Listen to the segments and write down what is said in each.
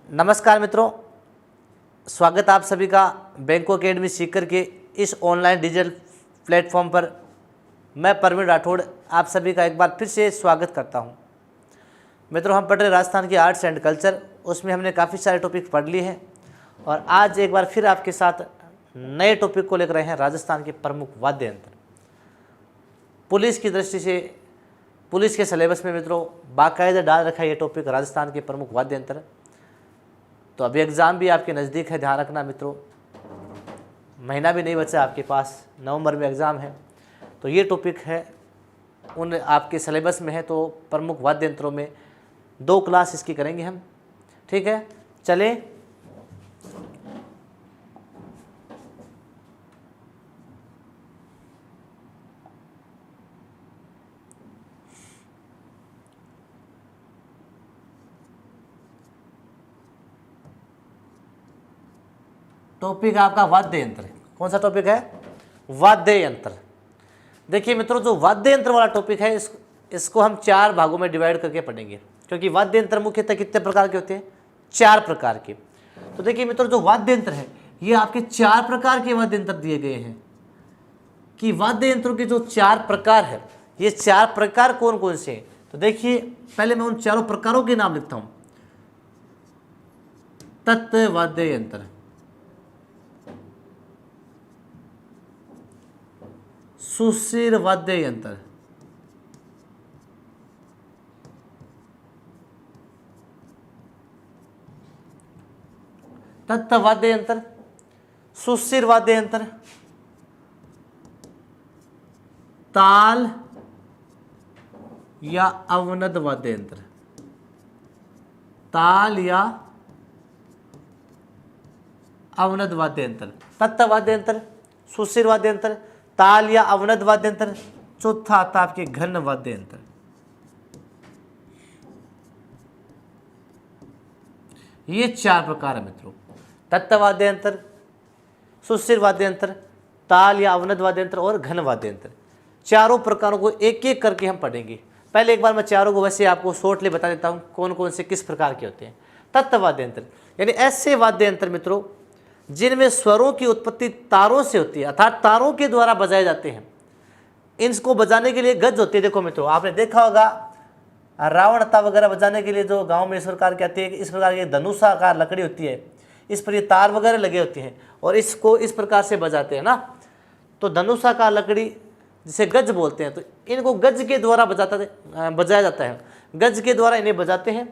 नमस्कार मित्रों, स्वागत आप सभी का बैंको अकेडमी सीकर के इस ऑनलाइन डिजिटल प्लेटफॉर्म पर। मैं परवीन राठौड़ आप सभी का एक बार फिर से स्वागत करता हूं। मित्रों, हम पढ़ रहे राजस्थान की आर्ट्स एंड कल्चर, उसमें हमने काफ़ी सारे टॉपिक पढ़ लिए हैं और आज एक बार फिर आपके साथ नए टॉपिक को लेकर आए हैं, राजस्थान के प्रमुख वाद्य यंत्र। पुलिस की दृष्टि से पुलिस के सिलेबस में मित्रों बाकायदा डाल रखा है ये टॉपिक, राजस्थान के प्रमुख वाद्य यंत्र। तो अभी एग्ज़ाम भी आपके नज़दीक है, ध्यान रखना मित्रों, महीना भी नहीं बचा आपके पास, नवंबर में एग्ज़ाम है। तो ये टॉपिक है उन आपके सिलेबस में है, तो प्रमुख वाद्य यंत्रों में 2 क्लास इसकी करेंगे हम, ठीक है। चलें, टॉपिक आपका वाद्य यंत्र। कौन सा टॉपिक है? वाद्य यंत्र। देखिए मित्रों, जो वाद्य यंत्र वाला टॉपिक है इसको हम 4 भागों में डिवाइड करके पढ़ेंगे, क्योंकि वाद्य यंत्र मुख्यतः कितने प्रकार के होते हैं? 4 प्रकार के। तो देखिए मित्रों, जो वाद्य यंत्र है ये आपके 4 प्रकार के वाद्य यंत्र दिए गए हैं कि वाद्य यंत्रों के जो 4 प्रकार है, ये 4 प्रकार कौन कौन से हैं। तो देखिए, पहले मैं उन चारों प्रकारों के नाम लिखता हूं। तत्व वाद्य यंत्र, सुशिर वाद्य यंत्र, तत्व वाद्य यंत्र, सुशिर वाद्य यंत्र, ताल या अवनद वाद्य यंत्र, ताल या अवनद वाद्य यंत्र, तत्व वाद्य यंत्र, सुशिर वाद्य यंत्र, ताल या अवनद वाद्य यंत्र। चौथा आता आपके घन वाद्य यंत्र। ये 4 प्रकार है मित्रों, तत्व वाद्य यंत्र, सुशिर वाद्य यंत्र, ताल या अवनद वाद्य यंत्र और घन वाद्य यंत्र। चारों प्रकारों को एक एक करके हम पढ़ेंगे। पहले एक बार मैं चारों को वैसे आपको शॉर्टली बता देता हूं कौन कौन से किस प्रकार के होते हैं। तत्व वाद्य यंत्र यानी ऐसे वाद्य यंत्र मित्रों जिनमें स्वरों की उत्पत्ति तारों से होती है, अर्थात तारों के द्वारा बजाए जाते हैं। इनको बजाने के लिए गज होती है। देखो मित्रों, आपने देखा होगा रावण हत्था वगैरह बजाने के लिए जो गांव में इस प्रकार की आती है, इस प्रकार की धनुषाकार लकड़ी होती है, इस पर ये तार वगैरह लगे होते हैं और इसको इस प्रकार से बजाते हैं ना। तो धनुषाकार लकड़ी जिसे गज बोलते हैं, तो इनको गज के द्वारा बजाया जाता है। गज के द्वारा इन्हें बजाते हैं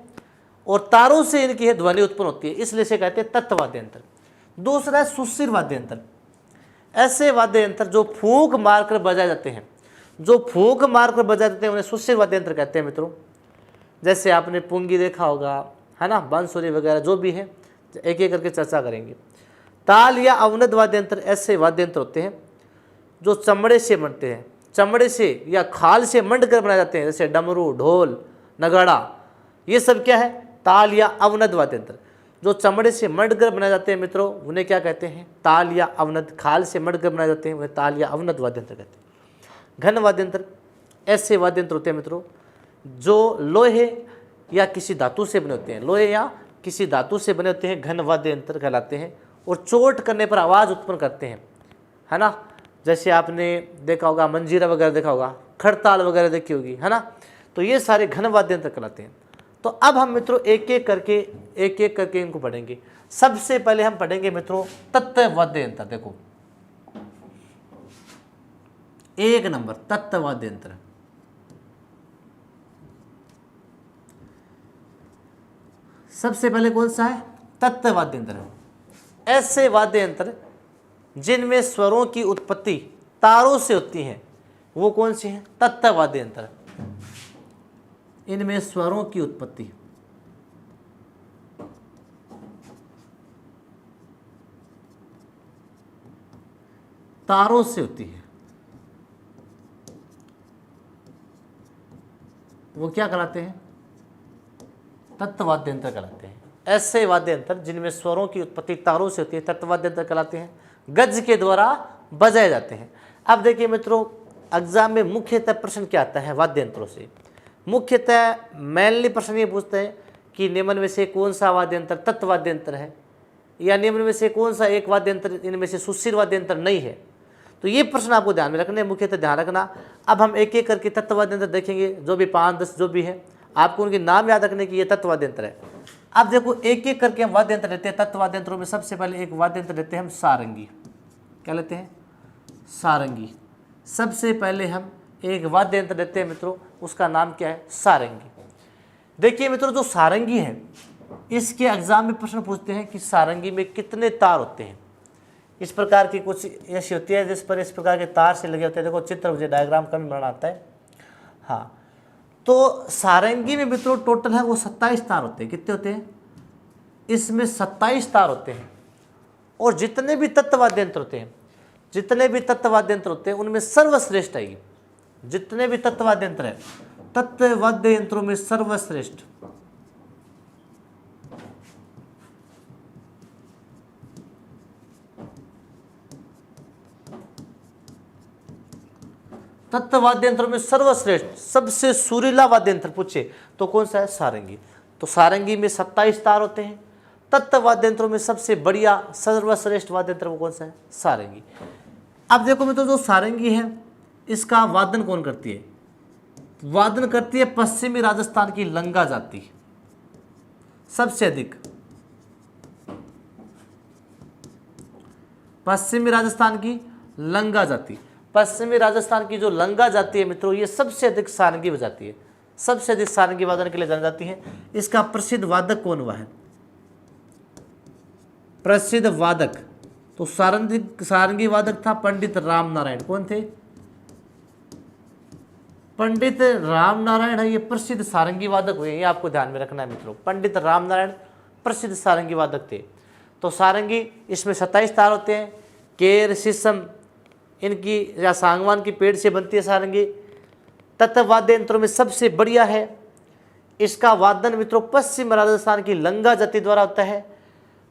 और तारों से इनकी ध्वनि उत्पन्न होती है, इसलिए इसे कहते हैं तत्व वाद्य यंत्र। दूसरा है सुशिर वाद्य यंत्र। ऐसे वाद्य यंत्र जो फूंक मारकर बजाए जाते हैं, जो फूंक मारकर बजाए जाते हैं उन्हें सुशिर वाद्य यंत्र कहते हैं मित्रों। जैसे आपने पुंगी देखा होगा, है ना, बांसुरी वगैरह जो भी है, एक एक करके चर्चा करेंगे। ताल या अवनद वाद्य यंत्र ऐसे वाद्य यंत्र होते हैं जो चमड़े से बनते हैं, चमड़े से या खाल से मंड कर बनाए जाते हैं, जैसे डमरू, ढोल, नगाड़ा। ये सब क्या है? ताल या अवनद वाद्य यंत्र। जो चमड़े से मढ़कर बनाए जाते हैं मित्रों उन्हें क्या कहते हैं? ताल या अवनद। खाल से मढ़कर बनाए जाते हैं उन्हें ताल या अवनद वाद्य यंत्र कहते हैं। घन वाद्य यंत्र ऐसे वाद्य यंत्र होते हैं मित्रों जो लोहे या किसी धातु से बने होते हैं, लोहे या किसी धातु से बने होते हैं, घन वाद्य यंत्र कहलाते हैं और चोट करने पर आवाज़ उत्पन्न करते हैं, है ना। जैसे आपने देखा होगा मंजीरा वगैरह देखा होगा, खड़ताल वगैरह देखी होगी, है ना। तो ये सारे घन वाद्य यंत्र कहलाते हैं। तो अब हम मित्रों एक एक करके इनको पढ़ेंगे। सबसे पहले हम पढ़ेंगे मित्रों तत्व वाद्य यंत्र। देखो 1 नंबर तत्व वाद्य यंत्र। सबसे पहले कौन सा है? तत्व वाद्य यंत्र। ऐसे वाद्य यंत्र जिनमें स्वरों की उत्पत्ति तारों से होती है, वो कौन से हैं? तत्व वाद्य यंत्र। इनमें स्वरों की उत्पत्ति तारों से होती है, वो क्या कहलाते हैं? तत्व वाद्य यंत्र कहलाते हैं। ऐसे वाद्य यंत्र जिनमें स्वरों की उत्पत्ति तारों से होती है तत्व वाद्य यंत्र कहलाते हैं, गज के द्वारा बजाए जाते हैं। अब देखिए मित्रों, एग्जाम में मुख्यतः प्रश्न क्या आता है वाद्य यंत्रों से? मुख्यतः मेनली प्रश्न ये पूछते हैं कि निम्न में से कौन सा वाद्यंत्र तत्वाद्यंत्र है, या निम्न में से कौन सा एक वाद्यंत्र इनमें से सुस्थिर वाद्यंत्र नहीं है। तो ये प्रश्न आपको ध्यान में रखने, मुख्यतः ध्यान रखना। अब हम एक एक करके तत्वाद्यंत्र देखेंगे, जो भी 5-10 जो भी है, आपको उनके नाम याद रखने की ये तत्वाद्यंत्र है। अब देखो एक एक करके हम वाद्यंत्र लेते हैं। तत्वाद्यंत्रों में सबसे पहले एक वाद्यंत्र लेते हैं हम सारंगी। क्या लेते हैं? सारंगी। सबसे पहले हम एक वाद्यंत्र लेते हैं मित्रों, उसका नाम क्या है? सारंगी। देखिए मित्रों, जो सारंगी है इसके एग्जाम में प्रश्न पूछते हैं कि सारंगी में कितने तार होते हैं। इस प्रकार की कुछ ऐसी होती है जिस पर इस प्रकार के तार से लगे होते हैं। देखो चित्र, मुझे डायग्राम कम बनाना आता है। हाँ, तो सारंगी में मित्रों टोटल है वो 27 तार होते हैं। कितने होते हैं? इसमें 27 तार होते हैं। और जितने भी तत्वाद्यंत्र होते हैं, जितने भी तत्वाद्यंत्र होते हैं उनमें सर्वश्रेष्ठ है ये। जितने भी तत्वाद्यंत्र है, तत्वाद्य यंत्रों में सर्वश्रेष्ठ तत्वाद्यंत्रों में सर्वश्रेष्ठ सबसे सुरीला वाद्यंत्र पूछे तो कौन सा है? सारंगी। तो सारंगी में 27 तार होते हैं। तत्वाद्यंत्रों में सबसे बढ़िया सर्वश्रेष्ठ वाद्यंत्र वो कौन सा है? सारंगी। अब देखो मित्रों, जो सारंगी है इसका वादन कौन करती है? वादन करती है पश्चिमी राजस्थान की लंगा जाति सबसे अधिक। पश्चिमी राजस्थान की लंगा जाति, पश्चिमी राजस्थान की जो लंगा जाति है मित्रों, ये सबसे अधिक सारंगी बजाती है। सबसे अधिक सारंगी वादन के लिए जानी जाती है। इसका प्रसिद्ध वादक कौन हुआ है? प्रसिद्ध वादक तो सारंगी वादक था पंडित राम नारायण। कौन थे? पंडित राम नारायण है ये प्रसिद्ध सारंगी वादक हुए। ये आपको ध्यान में रखना है मित्रों। पंडित राम नारायण प्रसिद्ध सारंगी वादक थे। तो सारंगी, इसमें 27 तार होते हैं। केर, शीशम इनकी या सागवान की पेड़ से बनती है सारंगी। तत्वाद्य यंत्रों में सबसे बढ़िया है। इसका वादन मित्रों पश्चिम राजस्थान की लंगा जाति द्वारा होता है।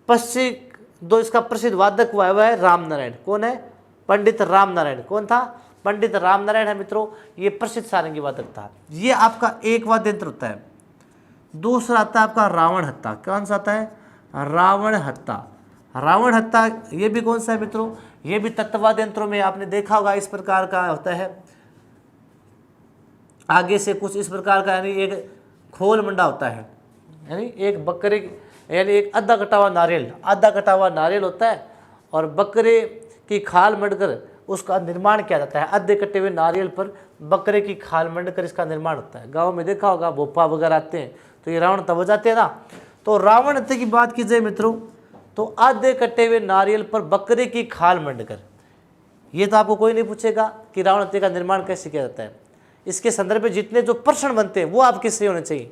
पश्चिम दो इसका प्रसिद्ध वादक हुआ है राम नारायण। कौन है? पंडित राम नारायण। कौन था? पंडित राम नारायण है मित्रों, ये प्रसिद्ध सारंगी वादक था। ये आपका एक वाद्य यंत्र होता है। दूसरा आता है आपका रावण हत्ता। कौन सा आता है? रावण हत्ता। रावण हत्ता ये भी कौन सा है मित्रों? ये भी तत्वाद्य यंत्रों में आपने देखा होगा, इस प्रकार का होता है। आगे से कुछ इस प्रकार का, यानी एक खोल मंडा होता है, यानी एक बकरे, यानी एक आधा कटा हुआ नारियल, आधा कटा हुआ नारियल होता है और बकरे की खाल मंडकर उसका निर्माण किया जाता है। आधे कटे हुए नारियल पर बकरे की खाल मंडकर इसका निर्माण होता है। गांव में देखा होगा, भोपा वगैरह आते हैं तो ये रावण तब बजाते हैं ना। तो रावण हत्या की बात की जाए मित्रों, तो आधे कटे हुए नारियल पर बकरे की खाल मंडकर, ये तो आपको कोई नहीं पूछेगा कि रावण हत्या का निर्माण कैसे किया जाता है। इसके संदर्भ में जितने जो प्रश्न बनते हैं वो आपके सही होने चाहिए।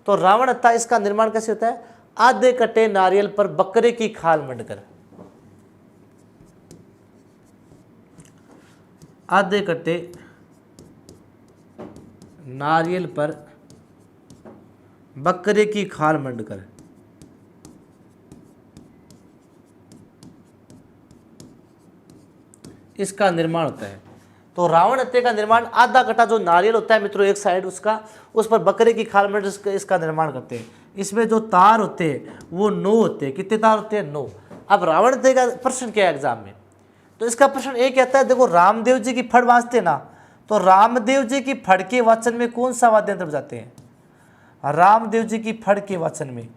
तो रावण हत्या इसका निर्माण कैसे होता है? आधे कटे नारियल पर बकरे की खाल मंडकर। आधे कटे नारियल पर बकरे की खाल मंडकर। इसका निर्माण होता है। तो रावण हत्या का निर्माण आधा कटा जो नारियल होता है मित्रों, एक साइड उसका, उस पर बकरे की खाल मंडकर इसका निर्माण करते हैं। इसमें जो तार होते हैं वो 9 होते हैं। कितने तार होते हैं? 9। अब रावण हत्या का प्रश्न क्या है एग्जाम में? तो इसका प्रश्न एक कहता है, देखो रामदेव जी की फड़ वाजते ना, तो रामदेव जी की फड़ के वाचन में कौन सा वाद्य यंत्र बजाते हैं? रामदेव जी की फड़ के वाचन में,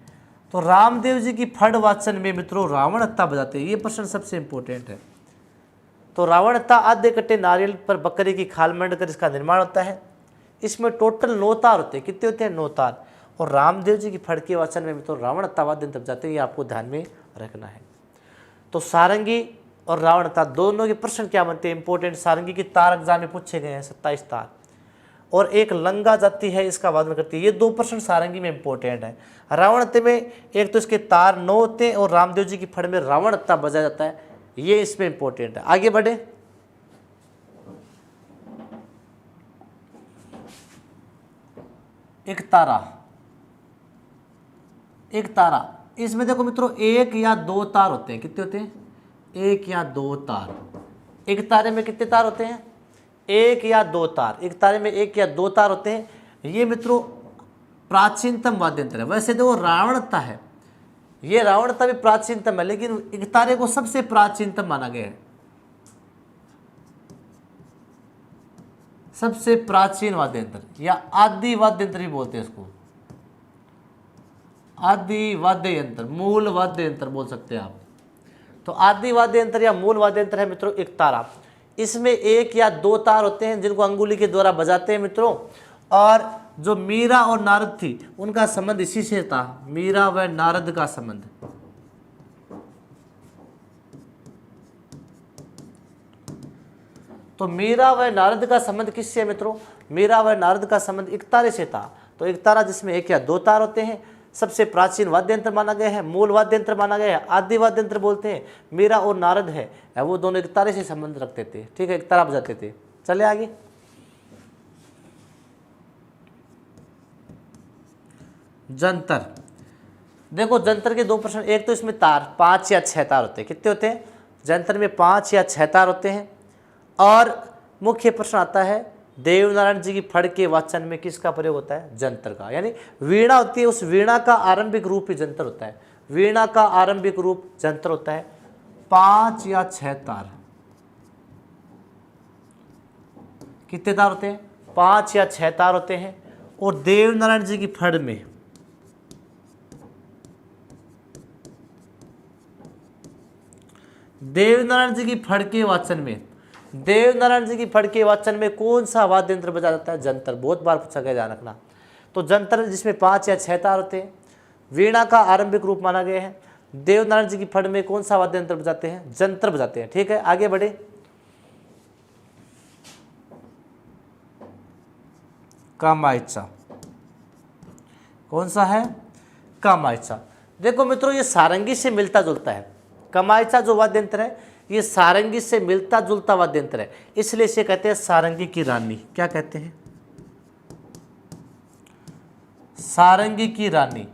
तो रामदेव जी की फड़ वाचन में मित्रों रावण हत्ता बजाते हैं। ये प्रश्न सबसे इंपॉर्टेंट है। तो रावण हत्ता आधे कट्टे नारियल पर बकरे की खाल मंडकर इसका निर्माण होता है। इसमें टोटल 9 तार होते हैं। कितने होते हैं? 9 तार। और रामदेव जी की फड़ के वाचन में मित्रों रावण हत्ता वाद्य यंत्र बजाते हैं। ये आपको ध्यान में रखना है। तो सारंगी और रावण हत्ता दोनों के प्रश्न क्या बनते हैं? इंपॉर्टेंट। सारंगी की तार एग्जाम में पूछे गए हैं 27 तार, और एक लंगा जाति है इसका वादन करती है। ये 2 प्रश्न सारंगी में इंपॉर्टेंट है। रावण हत्या में एक तो इसके तार 9 होते हैं और रामदेव जी की फड़ में रावण हत्ता बजाया जाता है। ये इसमें इंपॉर्टेंट है। आगे बढ़े। एक तारा, एक तारा, इसमें देखो मित्रों 1 या 2 तार होते हैं। कितने होते हैं? 1 या 2 तार। एक तारे में कितने तार होते हैं? 1 या 2 तार। एक तारे में 1 या 2 तार होते हैं। ये मित्रों प्राचीनतम वाद्य यंत्र है। वैसे तो वो रावणता है, ये रावणता भी प्राचीनतम है, लेकिन एकतारे को सबसे प्राचीनतम माना गया है, सबसे प्राचीन वाद्य यंत्र या आदि वाद्य यंत्र भी बोलते हैं इसको, आदि वाद्य यंत्र, मूल वाद्य यंत्र बोल सकते हैं आप। तो आदि वाद्य यंत्र या मूल वाद्य यंत्र है मित्रों एकतारा। इसमें एक या दो तार होते हैं जिनको अंगुली के द्वारा बजाते हैं मित्रों। और जो मीरा और नारद थी उनका संबंध इसी से था, मीरा व नारद का संबंध। तो मीरा व नारद का संबंध किससे है मित्रों? मीरा व नारद का संबंध एकतारे से था। तो एकतारा जिसमें एक या दो तार होते हैं, सबसे प्राचीन वाद्य यंत्र माना गया है, मूल वाद्य यंत्र माना गया है, आदि वाद्य यंत्र बोलते हैं। मीरा और नारद है वो दोनों एकतारे से संबंध रखते थे, ठीक है, एकतारा बजाते थे। चले आगे। जंतर, देखो जंतर के दो प्रश्न, एक तो इसमें तार 5 या 6 तार होते हैं। कितने होते हैं? जंतर में 5 या 6 तार होते हैं। और मुख्य प्रश्न आता है देवनारायण जी की फड़ के वाचन में किसका प्रयोग होता है? जंतर का। यानी वीणा होती है, उस वीणा का आरंभिक रूप ही जंतर होता है। वीणा का आरंभिक रूप जंतर होता है। 5 या 6 तार, कितने तार होते हैं? 5 या 6 तार होते हैं। और देवनारायण जी की फड़ में देवनारायण जी की फड़ के वाचन में, देवनारायण जी की फड़ के वाचन में कौन सा वाद्य यंत्र बजा जाता है? जंतर। बहुत बार पूछा गया, ध्यान रखना। तो जंतर जिसमें 5 या 6 तार होते हैं, वीणा का आरंभिक रूप माना गया है। देवनारायण जी की फड़ में कौन सा वाद्य यंत्र बजाते हैं? जंतर बजाते हैं, ठीक है। आगे बढ़े। कामायचा, कौन सा है? कामायचा। देखो मित्रों ये सारंगी से मिलता जुलता है। कामायचा जो वाद्य यंत्र है ये सारंगी से मिलता जुलता वाद्य यंत्र है, इसलिए इसे कहते हैं सारंगी की रानी। क्या कहते हैं? सारंगी की रानी।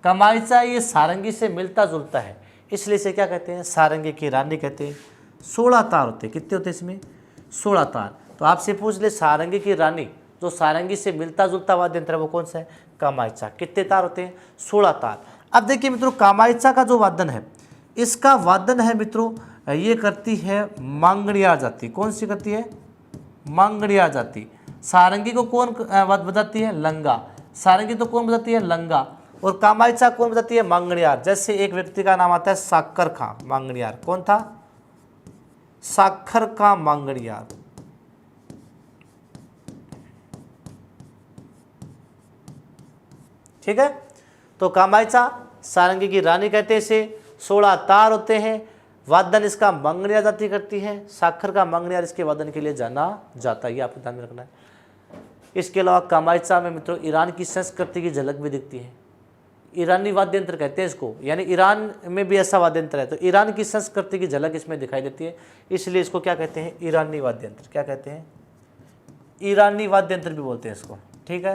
कामायचा ये सारंगी से मिलता जुलता है, इसलिए इसे क्या कहते हैं? सारंगी की रानी कहते हैं। 16 तार होते हैं। कितने होते हैं इसमें? 16 तार। तो आपसे पूछ ले सारंगी की रानी जो सारंगी से मिलता जुलता वाद्य यंत्र है वो कौन सा है? कामायचा। कितने तार होते हैं? 16 तार। अब देखिए मित्रों कामायचा का जो वादन है, इसका वादन है मित्रों ये करती है मांगणियार जाति। कौन सी करती है? मांगणियार जाति। सारंगी को कौन बजाती है? लंगा। सारंगी तो कौन बजाती है? लंगा। और कामायचा कौन बजाती है? मांगणियार। जैसे एक व्यक्ति का नाम आता है साकर खां मांगणियार। कौन था? साखर का मांगणियार। ठीक है। तो कामायचा सारंगी की रानी कहते हैं इसे। 16 तार होते हैं। वादन इसका मांगणियार जाति करती है। साखर का मांगणियार इसके वादन के लिए जाना जाता है, ये आपको ध्यान में रखना है। इसके अलावा कामायचा में मित्रों ईरान की संस्कृति की झलक भी दिखती है। ईरानी वाद्य यंत्र कहते हैं इसको, यानी ईरान में भी ऐसा वाद्य यंत्र है, तो ईरान की संस्कृति की झलक इसमें दिखाई देती है, इसलिए इसको क्या कहते हैं? ईरानी वाद्य यंत्र। क्या कहते हैं? ईरानी वाद्य यंत्र भी बोलते हैं इसको, ठीक है।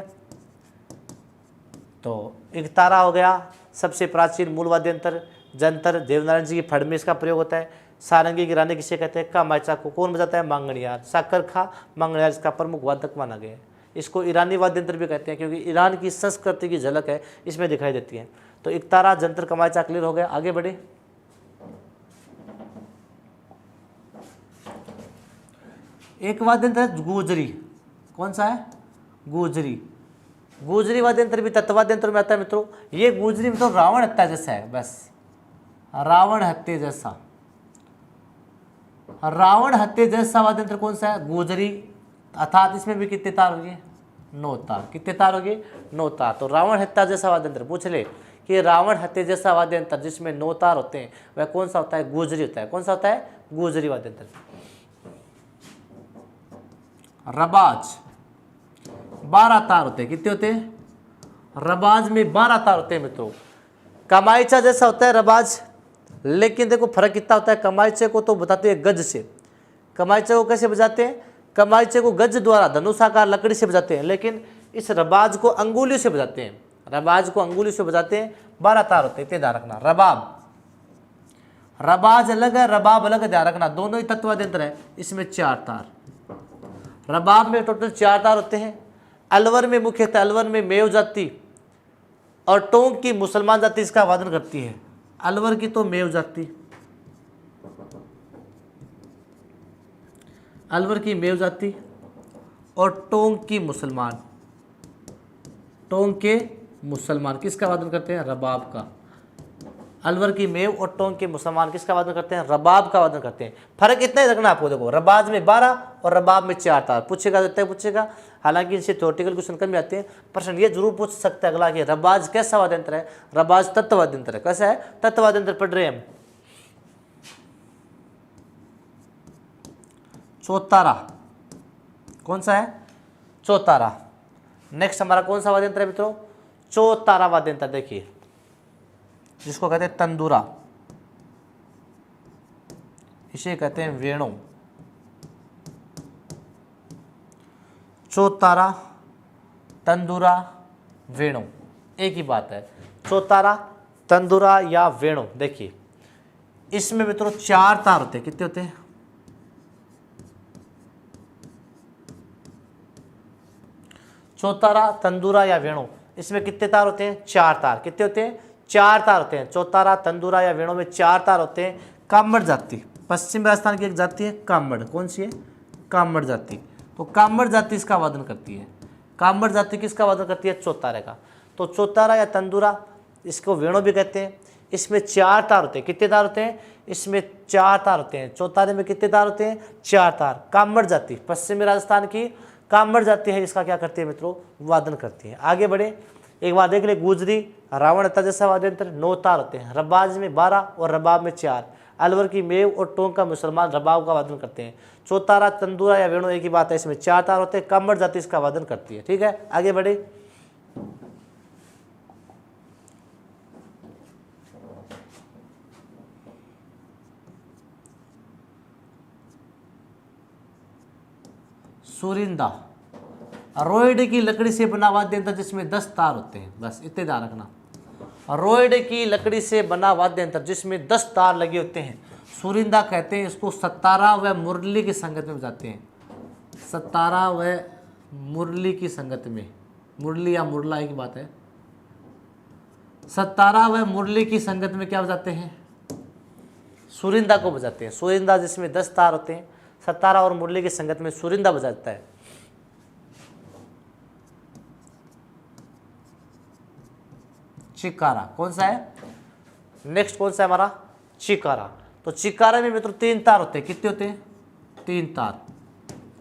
तो एकतारा हो गया सबसे प्राचीन मूल वाद्य यंत्र। जंतर देवनारायण जी की फड़ में इसका प्रयोग होता है। सारंगी की रानी किसे कहते हैं? कामायचा को कौन बजाता है? मांगणियार। साकर खा मांगणियार इसका प्रमुख वादक माना गया है। इसको ईरानी वाद्य यंत्र भी कहते हैं क्योंकि ईरान की संस्कृति की झलक है इसमें दिखाई देती है। तो एकतारा जंतर कामायचा क्लियर हो गया। आगे बढ़े। एक वाद्य यंत्र है गुजरी। कौन सा है? गुजरी। गुजरी वाद्य यंत्र भी तत्वाद्य यंत्र में आता है मित्रों। ये गुजरी में तो रावण हत्या जैसा है, बस रावण हत्या जैसा। रावण हत्या जैसा वाद्य यंत्र कौन सा है? गुजरी। अर्थात इसमें भी कितने तार होंगे? 9 तार। कितने तार होंगे? 9 तार। तो रावण हत्या जैसा वाद्य यंत्र पूछ ले कि रावण हत्या जैसा वाद्य यंत्र जिसमें 9 तार होते हैं वह कौन सा होता है? गुजरी होता है। कौन सा होता है? गुजरी वाद्य यंत्र। रबाज 12 तार होते हैं। कितने होते हैं? रबाज में 12 तार होते हैं मित्रों। कामायचा जैसा होता है रबाज, लेकिन देखो फर्क कितना होता है। कामायचे को तो बताते हैं गज से। कामायचे को कैसे बजाते हैं? कामायचे को गज द्वारा धनुषाकार लकड़ी से बजाते हैं, लेकिन इस रबाज को अंगुलियों से बजाते हैं। रबाज को अंगुलियों से बजाते हैं। 12 तार होते हैं, इतने ध्यान रखना। रबाब, रबाज अलग है, रबाब अलग है, ध्यान रखना। दोनों ही तत्वाद्य यंत्र है। इसमें 4 तार। रबाब में टोटल 4 तार होते हैं। अलवर में मुख्यतः अलवर में मेव जाति और टोंक की मुसलमान जाति इसका वादन करती है। अलवर की तो मेव जाति, अलवर की मेव जाति और टोंक की मुसलमान, टोंक के मुसलमान किसका वादन करते हैं? रबाब का। अलवर की मेव और टोंक के मुसलमान किसका वादन करते हैं? रबाब का वादन करते हैं। फर्क इतना ही रखना आपको, देखो रबाज में 12 और रबाब में 4 तार। पूछेगा तो पूछेगा, हालांकि इनसे थ्योरेटिकल क्वेश्चन कम आते हैं, प्रश्न ये जरूर पूछ सकता है अगला कि रबाज कैसा वाद्य यंत्र है? रबाज तत्ववाद्य यंत्र है। कैसा है? तत्ववाद्य यंत्र पढ़ रहे हैं हम। चौतारा कौन सा है? चौतारा। नेक्स्ट हमारा कौन सा वाद्य यंत्र है मित्रों? चौतारा वाद्य यंत्र। देखिए जिसको कहते हैं तंदूरा, इसे कहते हैं वेणु। चौतारा, तंदूरा, वेणु एक ही बात है। चौतारा, तंदूरा या वेणु। देखिए इसमें मित्रों 4 तार होते हैं। कितने होते हैं? चौतारा, तंदूरा या वेणु, इसमें कितने तार होते हैं? 4 तार। कितने होते हैं? 4 तार होते हैं। चौतारा, तंदूरा या वेणु में 4 तार होते हैं। कामड़ जाति, पश्चिम राजस्थान की एक जाति है कामड़। कौन सी है? कामड़ जाति। तो कामड़ जाति इसका वादन करती है। कामड़ जाति किसका वादन करती है? चौतारे का। तो चौतारा या तंदूरा, इसको वेणु भी कहते हैं। इसमें 4 तार होते हैं। कितने तार होते हैं? इसमें 4 तार होते हैं। चौतारे में कितने तार होते हैं? 4 तार। कामड़ जाति पश्चिमी राजस्थान की कामड़ जाति है, इसका क्या करती है मित्रों? वादन करती है। आगे बढ़े, एक बात देख ले, गुजरी, रावण हत्या जैसा वाद्य यंत्र 9 तार होते हैं। रबाज में 12 और रबाब में 4। अलवर की मेव और टोंक का मुसलमान रबाब का वादन करते हैं। चौतारा, तंदूरा या वेणु एक ही बात है, इसमें 4 तार होते हैं। कामड़ जाति इसका वादन करती है। ठीक है, आगे बढ़े। सुरिंदा, रोइड की लकड़ी से बना वाद्य यंत्र जिसमें 10 तार होते हैं। बस इतने ध्यान रखना। रोइड की लकड़ी से बना वाद्य यंत्र जिसमें 10 तार लगे होते हैं, सुरिंदा कहते हैं। इसको सतारा व मुरली की संगत में बजाते हैं। सतारा व मुरली की संगत में, मुरली या मुरला की बात है। सतारा व मुरली की संगत में क्या बजाते हैं? सुरिंदा को बजाते हैं। सुरिंदा जिसमें 10 तार होते हैं, सतारा और मुरली की संगत में सुरिंदा बजाता है। चिकारा कौन सा है? नेक्स्ट कौन सा है हमारा? चिकारा। तो चिकारे में मित्रों 3 तार होते हैं। कितने होते हैं? 3 तार।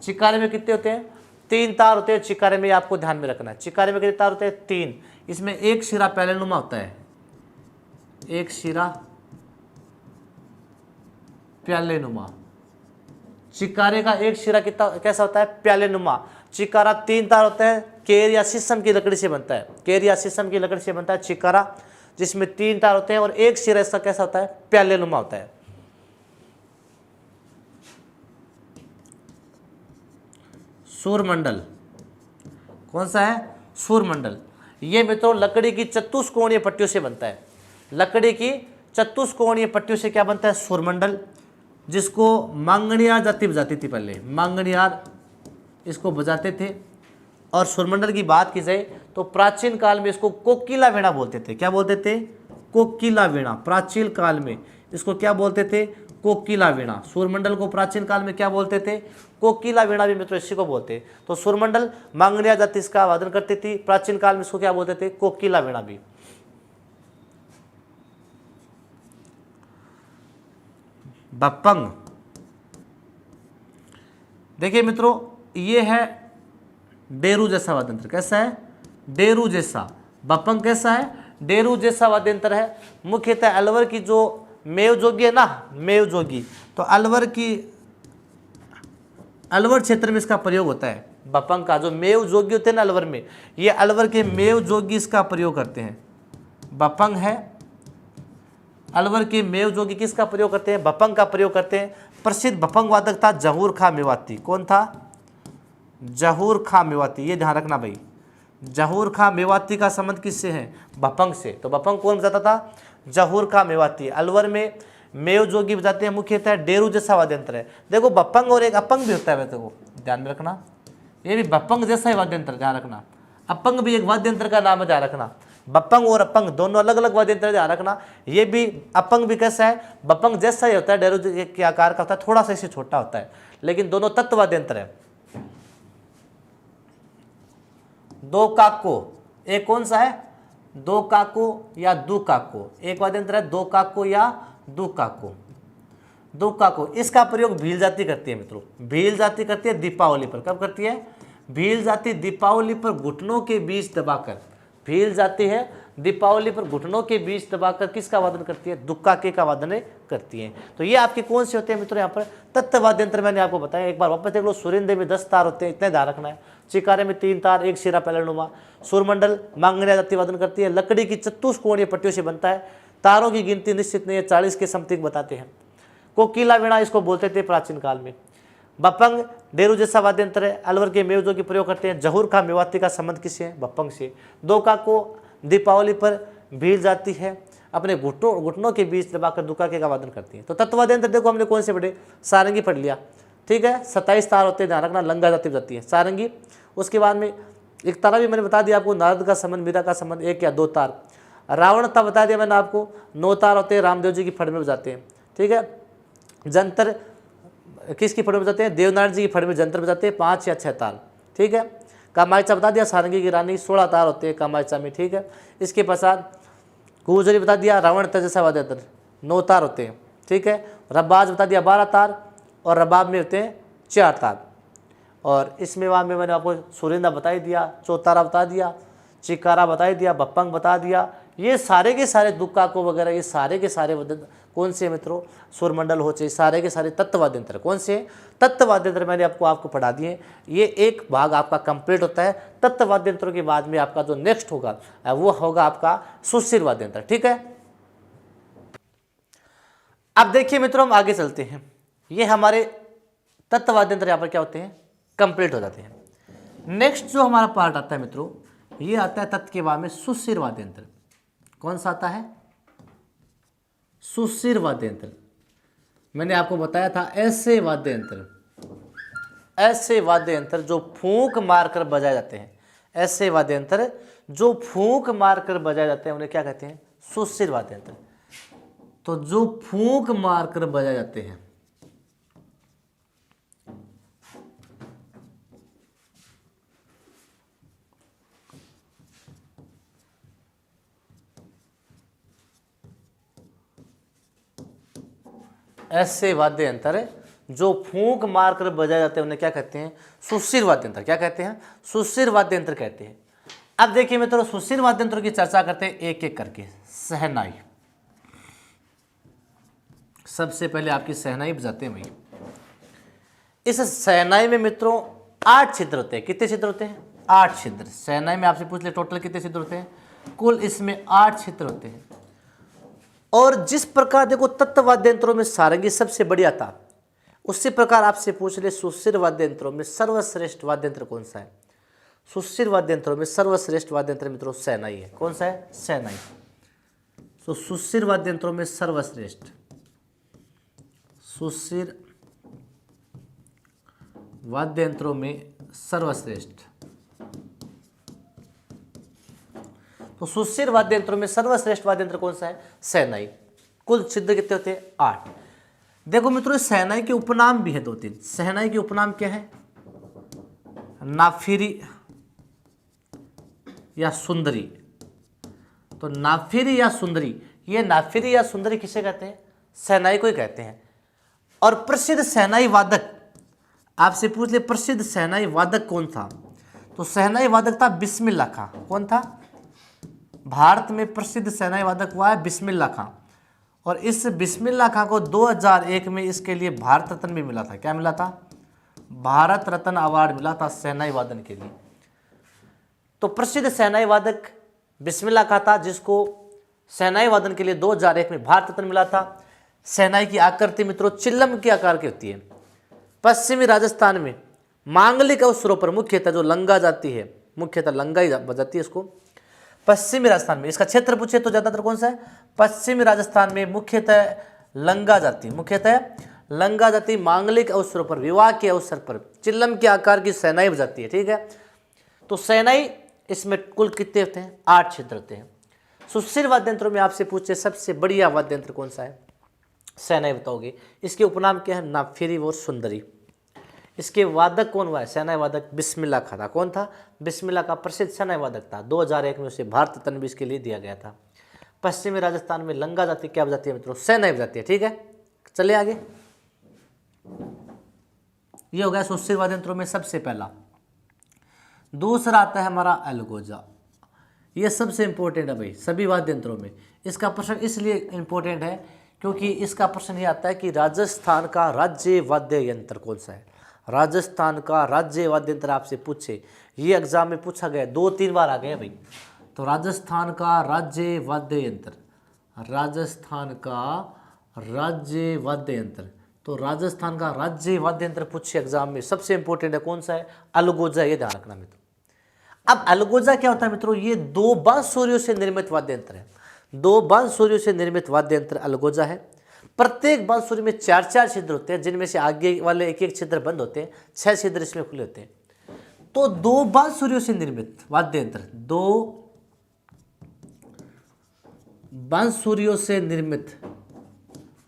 चिकारे में कितने होते हैं? 3 तार होते हैं। चिकारे में आपको ध्यान में रखना है। चिकारे में कितने तार होते हैं? 3। इसमें एक शिरा प्यालेनुमा होता है। एक शिरा प्यालेनुमा। चिकारे का एक शिरा कितना कैसा होता है? प्यालेनुमा। चिकारा 3 तार होता है। केर या शीशम की लकड़ी से बनता है। केर या शीशम की लकड़ी से बनता है चिकारा, जिसमें 3 तार होते हैं और एक शिरा इसका कैसा होता है? प्यालेनुमा होता है। सूरमंडल कौन सा है? सूरमंडल। ये मित्रों लकड़ी की चतुष्कोणीय पट्टियों से बनता है। लकड़ी की चतुष्कोणीय पट्टियों से क्या बनता है? सूरमंडल, जिसको मांगणियार जाति बजाती थी पहले। मांगणियार इसको बजाते थे। और सूरमंडल की बात की जाए तो प्राचीन काल में इसको कोकिला वीणा बोलते थे। क्या बोलते थे? कोकिला वीणा। प्राचीन काल में इसको क्या बोलते थे? कोकिला वीणा। सूरमंडल को प्राचीन काल में क्या बोलते थे? कोकिला वीणा भी मित्रों इसी को बोलते। तो सूरमंडल मांगणिया जाति इसका वादन करती थी। प्राचीन काल में इसको क्या बोलते थे? कोकिला वीणा भी। बप्पंग, देखिए मित्रों ये है डेरू जैसा वाद्य यंत्र। कैसा है? डेरू जैसा। बप्पंग कैसा है? डेरू जैसा वाद्य यंत्र है। मुख्यतः अलवर की जो मेव जोगी है ना, मेव जोगी, तो अलवर क्षेत्र में इसका प्रयोग होता है। बप्पंग का जो मेव जोगी होते हैं ना अलवर में, ये अलवर के मेव जोगी इसका प्रयोग करते हैं। बप्पंग है, अलवर के मेव जोगी किसका प्रयोग करते हैं? बप्पंग का प्रयोग करते हैं। प्रसिद्ध बप्पंग वादक था जहूर खां मेवाती। कौन था? जहूर खां मेवाती। ये ध्यान रखना भाई, जहूर खां मेवाती का संबंध किससे है? बप्पंग से। तो बप्पंग कौन बजाता था? जहूर खां मेवाती। अलवर में मेव जोगी बजाते हैं। मुख्यतः डेरू जैसा वाद्य यंत्र है। देखो बप्पंग और एक अपंग भी होता है, वैसे को ध्यान में रखना। ये भी बप्पंग जैसा ही वाद्य यंत्र, ध्यान रखना। अपंग भी एक वाद्य यंत्र का नाम है, ध्यान रखना। बपंग और अपंग दोनों अलग अलग वाद्य यंत्र, ध्यान रखना। ये भी अपंग भी कैसा है, बपंग जैसा ही होता है, डेरो के आकार का होता है, थोड़ा सा इससे छोटा होता है, लेकिन दोनों तत्व वाद्य यंत्र है। दो काको, एक कौन सा है, दो काको या दो काको, एक वाद्य यंत्र है दो काको या दो काको। दो काको, इसका प्रयोग भील जाति करती है मित्रों, भील जाति करती है दीपावली पर। कब करती है, भील जाति दीपावली पर घुटनों के बीच दबाकर, भील जाती है दीपावली पर घुटनों के बीच दबाकर किसका वादन करती है, दुक्काके का वादन करती है। तो ये आपके कौन से होते हैं मित्रों, यहाँ पर तत्व वाद्य यंत्र मैंने आपको बताया। एक बार वापस देख लो, सुरिंदे में 10 तार होते हैं, इतने ध्यान रखना है। चिकारे में 3 तार, एक शिरा पैलनुमा। सुरमंडल मांगने जाति वादन करती है, लकड़ी की चतुष्कोणीय पट्टियों से बनता है। तारों की गिनती निश्चित नहीं है, 40 के समथिंग बताते हैं। कोकिला वीणा इसको बोलते थे प्राचीन काल में। बपंग डेरू जैसा वाद्य यंत्र है, अलवर के मेवजों की प्रयोग करते हैं। जहूर का मेवाती का संबंध किससे है, बपंग से। दो काको दीपावली पर भीड़ जाती है, अपने घुटनों के बीच दबाकर दुक्काके का वादन करती है। तो तत्ववाद्य यंत्र देखो हमने कौन से पढ़े, सारंगी पढ़ लिया, ठीक है। 27 तार होते हैं, ध्यान रखना, लंगा जाति जाती है सारंगी। उसके बाद में एक तारा भी मैंने बता दिया आपको, नारद का संबंध, मीरा का संबंध, 1 या 2 तार। रावणता बता दिया मैंने आपको, 9 तार होते हैं, रामदेव जी की फड़ में बजाते हैं, ठीक है। जंतर किसकी फड़ में बजाते हैं, देवनारायण जी की फड़ में जंतर बजाते हैं, 5 या 6 तार, ठीक है। कामायचा बता दिया, सारंगी की रानी, 16 तार होते हैं कामायचा में, ठीक है। इसके पश्चात गुजरी बता दिया, रावण जैसा वाद्य यंत्र, 9 तार होते हैं, ठीक है। रबाज बता दिया 12 तार, और रबाब में होते हैं 4 तार। और इसमें वहाँ में मैंने आपको सुरिंदा बता ही दिया, चौतारा बता दिया, चिकारा बता ही दिया, बप्पंग बता दिया। ये सारे के सारे दुक्काको वगैरह, ये सारे के सारे कौन से मित्रों, सुरमंडल हो चाहिए, सारे के सारे तत्ववाद्य यंत्र कौन से, तत्ववाद्य यंत्र मैंने आपको पढ़ा दिए। ये एक भाग आपका कंप्लीट होता है। तत्ववाद्य यंत्रों के बाद में आपका जो नेक्स्ट होगा वो होगा आपका सुस्थिर वाद्य यंत्र, ठीक है। अब देखिए मित्रों, हम आगे चलते हैं। ये हमारे तत्ववाद्य यंत्र यहाँ पर क्या होते हैं, कंप्लीट हो जाते हैं। नेक्स्ट जो हमारा पार्ट आता है मित्रों, ये आता है तत्व के बाद में सुस्थिर वाद्य यंत्र। कौन सा आता है, सुस्थिर वाद्य यंत्र। मैंने आपको बताया था ऐसे वाद्य यंत्र, ऐसे वाद्य यंत्र जो फूंक मारकर बजाए जाते हैं, ऐसे वाद्य यंत्र जो फूंक मारकर बजाए जाते हैं उन्हें क्या कहते हैं, सुस्थिर वाद्य यंत्र। तो जो फूंक मारकर बजाए जाते हैं, ऐसे वाद्य यंत्र जो फूंक मारकर बजाए जाते हैं उन्हें क्या कहते हैं, सुस्थिर वाद्य यंत्र। क्या कहते हैं, सुस्थिर वाद्य यंत्र कहते हैं। अब देखिए मित्रों, सुस्थिर वाद्य यंत्रों की चर्चा करते हैं एक एक करके। शहनाई, सबसे पहले आपकी शहनाई बजाते हैं भाई। इस शहनाई में मित्रों 8 छिद्र होते हैं। कितने छिद्र होते हैं, 8 छिद्र। शहनाई में आपसे पूछ ले टोटल कितने छिद्र होते हैं, कुल इसमें 8 छिद्र होते हैं। और जिस प्रकार देखो तत्ववाद्य यंत्रों में सारंगी सबसे बढ़िया था, उसी प्रकार आपसे पूछ ले सुस्थिर वाद्य यंत्रों में सर्वश्रेष्ठ वाद्य यंत्र कौन सा है। सुस्थिर वाद्य यंत्रों में सर्वश्रेष्ठ वाद्य यंत्र मित्रों शहनाई है। कौन सा है, शहनाई। तो सुस्थिर वाद्य यंत्रों में सर्वश्रेष्ठ, सुस्थिर वाद्य यंत्रों में सर्वश्रेष्ठ, तो सुस्थिर वाद्य यंत्रों में सर्वश्रेष्ठ वाद्य यंत्र कौन सा है, शहनाई। कुल छिद्र कितने होते हैं, 8। देखो मित्रों, शहनाई के उपनाम भी है 2-3। शहनाई के उपनाम क्या है, नाफिरी या सुंदरी। तो नाफिरी या सुंदरी, ये नाफिरी या सुंदरी किसे कहते हैं, शहनाई को ही कहते हैं। और प्रसिद्ध शहनाई वादक, आपसे पूछ ले प्रसिद्ध शहनाई वादक कौन था, तो शहनाई वादक था बिस्मिल्लाह खां। कौन था, भारत में प्रसिद्ध शहनाई वादक हुआ है बिस्मिल्लाह खां। और इस बिस्मिल्लाह खां को 2001 में इसके लिए भारत रत्न भी मिला था। क्या मिला था, भारत रत्न अवार्ड मिला था शहनाई वादन के लिए। तो प्रसिद्ध शहनाई वादक बिस्मिल्लाह खां था, जिसको शहनाई वादन के लिए 2001 में भारत रत्न मिला था। शहनाई की आकृति मित्रों चिल्लम के आकार की होती है। पश्चिमी राजस्थान में मांगलिक अवसरों पर मुख्यतः जो लंगा जाती है, मुख्यतः लंगा ही बजाती है इसको, पश्चिमी राजस्थान में। इसका क्षेत्र पूछे तो ज्यादातर कौन सा है, पश्चिमी राजस्थान में मुख्यतः लंगा जाति, मुख्यतः लंगा जाति मांगलिक अवसरों पर, विवाह के अवसर पर चिल्लम के आकार की शहनाई बजाती है, ठीक है। तो शहनाई इसमें कुल कितने होते हैं, 8 छिद्र होते हैं। सुस्थिर वाद्य यंत्रों में आपसे पूछे सबसे बढ़िया वाद्य यंत्र कौन सा है, शहनाई बताओगे। इसके उपनाम क्या है, नाफेरी और सुंदरी। इसके वादक कौन हुआ है, शहनाई वादक बिस्मिल्लाह खां था। कौन था, बिस्मिल्लाह का प्रसिद्ध शहनाई वादक था। 2001 में उसे भारत रत्न भी इसके लिए दिया गया था। पश्चिमी राजस्थान में लंगा जाति क्या बजाती है मित्रों, शहनाई बजाती है। ठीक है, चलिए आगे। ये हो गया सुस्थिर वाद्य यंत्रों में सबसे पहला। दूसरा आता है हमारा अलगोजा। ये सबसे इंपॉर्टेंट है भाई सभी वाद्य यंत्रों में। इसका प्रश्न इसलिए इंपॉर्टेंट है क्योंकि इसका प्रश्न ये आता है कि राजस्थान का राज्य वाद्य यंत्र कौन सा है। राजस्थान का राज्य वाद्य यंत्र आपसे पूछे, ये एग्जाम में पूछा गया, 2-3 बार आ गया भाई। तो राजस्थान का राज्य वाद्य यंत्र, राजस्थान का राज्य वाद्य यंत्र, तो राजस्थान का राज्य वाद्य यंत्र पूछे एग्जाम में, सबसे इंपॉर्टेंट है कौन सा है, अलगोजा। ये ध्यान रखना मित्रों। अब अलगोजा क्या होता है मित्रों, ये 2 बांसुरियों से निर्मित वाद्य यंत्र है। 2 बांसुरियों से निर्मित वाद्य यंत्र अलगोजा है। प्रत्येक बांसुरी में 4-4 छिद्र होते हैं, जिनमें से आगे वाले 1-1 छिद्र बंद होते हैं, 6 छिद्र इसमें खुले होते हैं। तो 2 बांसुरियों से निर्मित वाद्य यंत्र, 2 बांसुरियों से निर्मित,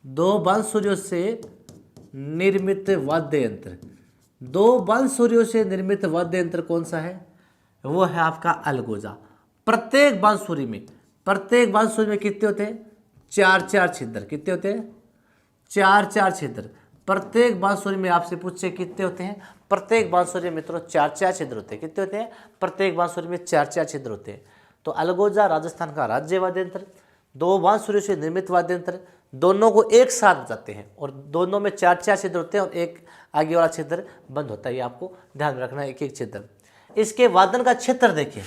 2 बांसुरियों से निर्मित वाद्य यंत्र, 2 बांसुरियों से निर्मित वाद्य यंत्र कौन सा है, वो है आपका अलगोजा। प्रत्येक बांसुरी में कितने होते हैं, 4-4 छिद्र। कितने होते हैं, 4-4 छिद्र। प्रत्येक बांसुरी में आपसे पूछे कितने होते हैं, प्रत्येक बांसुरी में मित्रों 4-4 छिद्र होते हैं। कितने होते हैं, प्रत्येक बांसुरी में 4-4 छिद्र होते हैं। तो अलगोजा राजस्थान का राज्य वाद्य यंत्र, 2 बांसुरी से निर्मित वाद्य यंत्र, दोनों को एक साथ बजाते हैं और दोनों में 4-4 छिद्र होते हैं और एक आगे वाला छिद्र बंद होता है। ये आपको ध्यान में रखना है, 1-1 छिद्र। इसके वादन का क्षेत्र देखिए,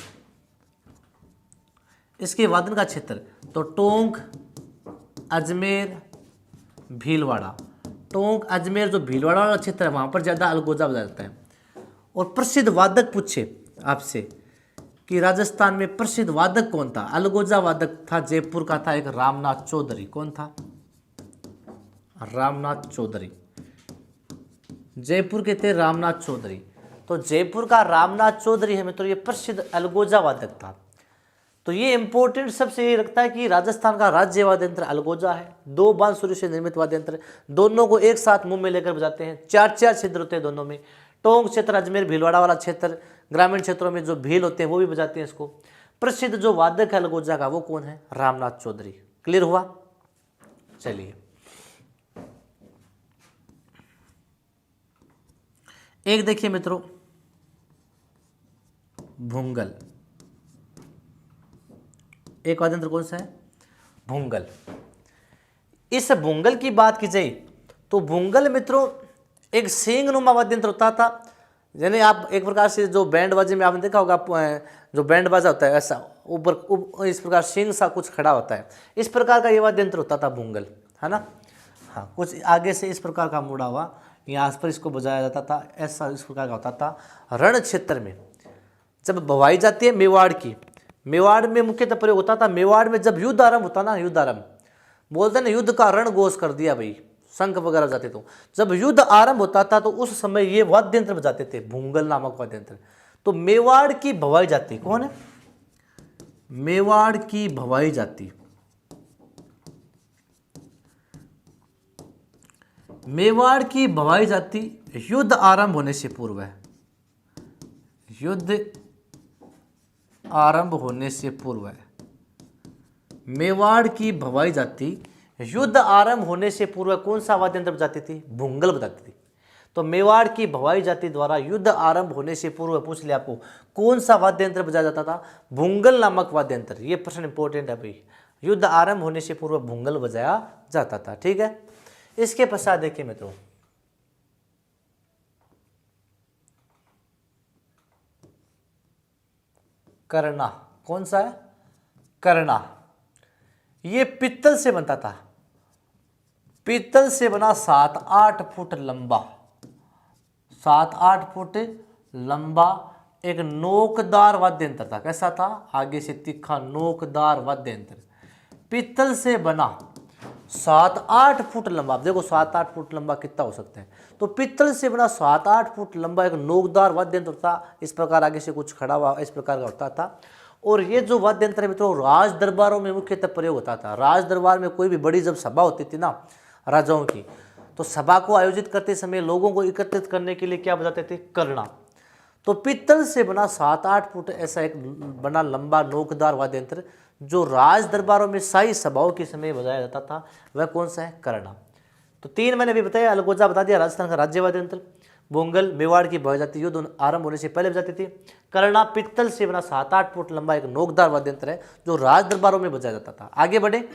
इसके वादन का क्षेत्र तो टोंक, अजमेर, भीलवाड़ा। टोंक, अजमेर जो भीलवाड़ा वाला क्षेत्र है वहां पर ज्यादा अलगोजा बजाया जाता है। और प्रसिद्ध वादक पूछे आपसे कि राजस्थान में प्रसिद्ध वादक कौन था, अलगोजा वादक था, जयपुर का था एक रामनाथ चौधरी। कौन था, रामनाथ चौधरी। जयपुर के थे रामनाथ चौधरी। तो जयपुर का रामनाथ चौधरी है मित्रों, ये प्रसिद्ध अलगोजा वादक था। तो ये इंपॉर्टेंट सबसे ये रखता है कि राजस्थान का राज्य वाद्य यंत्र अलगोजा है। 2 बांसुरी से निर्मित वाद्य यंत्र, दोनों को एक साथ मुंह में लेकर बजाते हैं, 4-4 छिद्र होते हैं दोनों में। टोंक क्षेत्र, अजमेर, भीलवाड़ा वाला क्षेत्र, ग्रामीण क्षेत्रों में जो भील होते हैं वो भी बजाते हैं इसको। प्रसिद्ध जो वादक है अलगोजा का वो कौन है, रामनाथ चौधरी। क्लियर हुआ, चलिए एक देखिए मित्रों, भूंगल। एक वाद्य यंत्र कौन सा है, भूंगल। इस भूंगल की बात की जाए तो भूंगल मित्रों एक सींगनुमा वाद्य यंत्र होता था। यानी आप एक प्रकार से जो बैंड बाजे में आपने देखा होगा, जो बैंड बाजा होता है ऐसा ऊपर इस प्रकार सींग सा कुछ खड़ा होता है, इस प्रकार का ये वाद्य यंत्र होता था भूंगल, है ना। हाँ, कुछ आगे से इस प्रकार का मुड़ा हुआ, यहाँ पर इसको बजाया जाता था, ऐसा इस प्रकार का होता था। रण क्षेत्र में जब भवाई जाती है मेवाड़ की, मेवाड़ में मुख्यतः प्रयोग होता था। मेवाड़ में जब युद्ध आरंभ होता ना, युद्ध आरंभ बोलते ना, युद्ध का रणघोष कर दिया भाई, शंख वगैरह बजाते। तो जब युद्ध आरंभ होता था तो उस समय ये वाद्य यंत्र बजाते थे, भूंगल नामक वाद्य यंत्र। तो मेवाड़ की भवाई जाति कौन है, मेवाड़ की भवाई जाति, मेवाड़ की भवाई जाति युद्ध आरंभ होने से पूर्व है, युद्ध आरंभ होने से पूर्व है। मेवाड़ की भवाई जाति युद्ध आरंभ होने से पूर्व कौन सा वाद्य यंत्र बजाती थी, भूंगल बजाती थी। तो मेवाड़ की भवाई जाति द्वारा युद्ध आरंभ होने से पूर्व पूछ लिया आपको कौन सा वाद्य यंत्र बजाया जाता था, भूंगल नामक वाद्य यंत्र। ये प्रश्न इंपॉर्टेंट है भाई, युद्ध आरंभ होने से पूर्व भूंगल बजाया जाता था। ठीक है, इसके पश्चात देखिए मित्रों, करना। कौन सा है, करना। ये पित्तल से बनता था, पित्तल से बना 7-8 फुट लंबा, 7-8 फुट लंबा एक नोकदार वाद्य यंत्र था। कैसा था, आगे से तीखा नोकदार वाद्य यंत्र, पित्तल से बना 7-8 फुट लंबा। आप देखो 7-8 फुट लंबा कितना हो सकता है। तो पित्तल से बना 7-8 फुट लंबा एक नोकदार वाद्य यंत्र था। इस प्रकार आगे से कुछ खड़ा हुआ इस प्रकार का होता था। और ये जो वाद्य यंत्र है मित्रों राज दरबारों में मुख्यतः प्रयोग होता था। राज दरबार में कोई भी बड़ी जब सभा होती थी ना राजाओं की, तो सभा को आयोजित करते समय लोगों को एकत्रित करने के लिए क्या बजाते थे? करना। तो पीतल से बना 7-8 फुट ऐसा एक बना लंबा नोकदार वाद्य यंत्र जो राज दरबारों में शाही सभाओं के समय बजाया जाता था, वह कौन सा है? करना। तो 3 मैंने अभी बताया, अलगोजा बता दिया राजस्थान का राज्य वाद्य यंत्र, बोंगल मेवाड़ की भयजाती युद्ध आरंभ होने से पहले बजाती थी, करना पित्तल से बना 7-8 फुट लंबा एक नोकदार वाद्य यंत्र है जो राज दरबारों में बजाया जाता था। आगे बढ़े।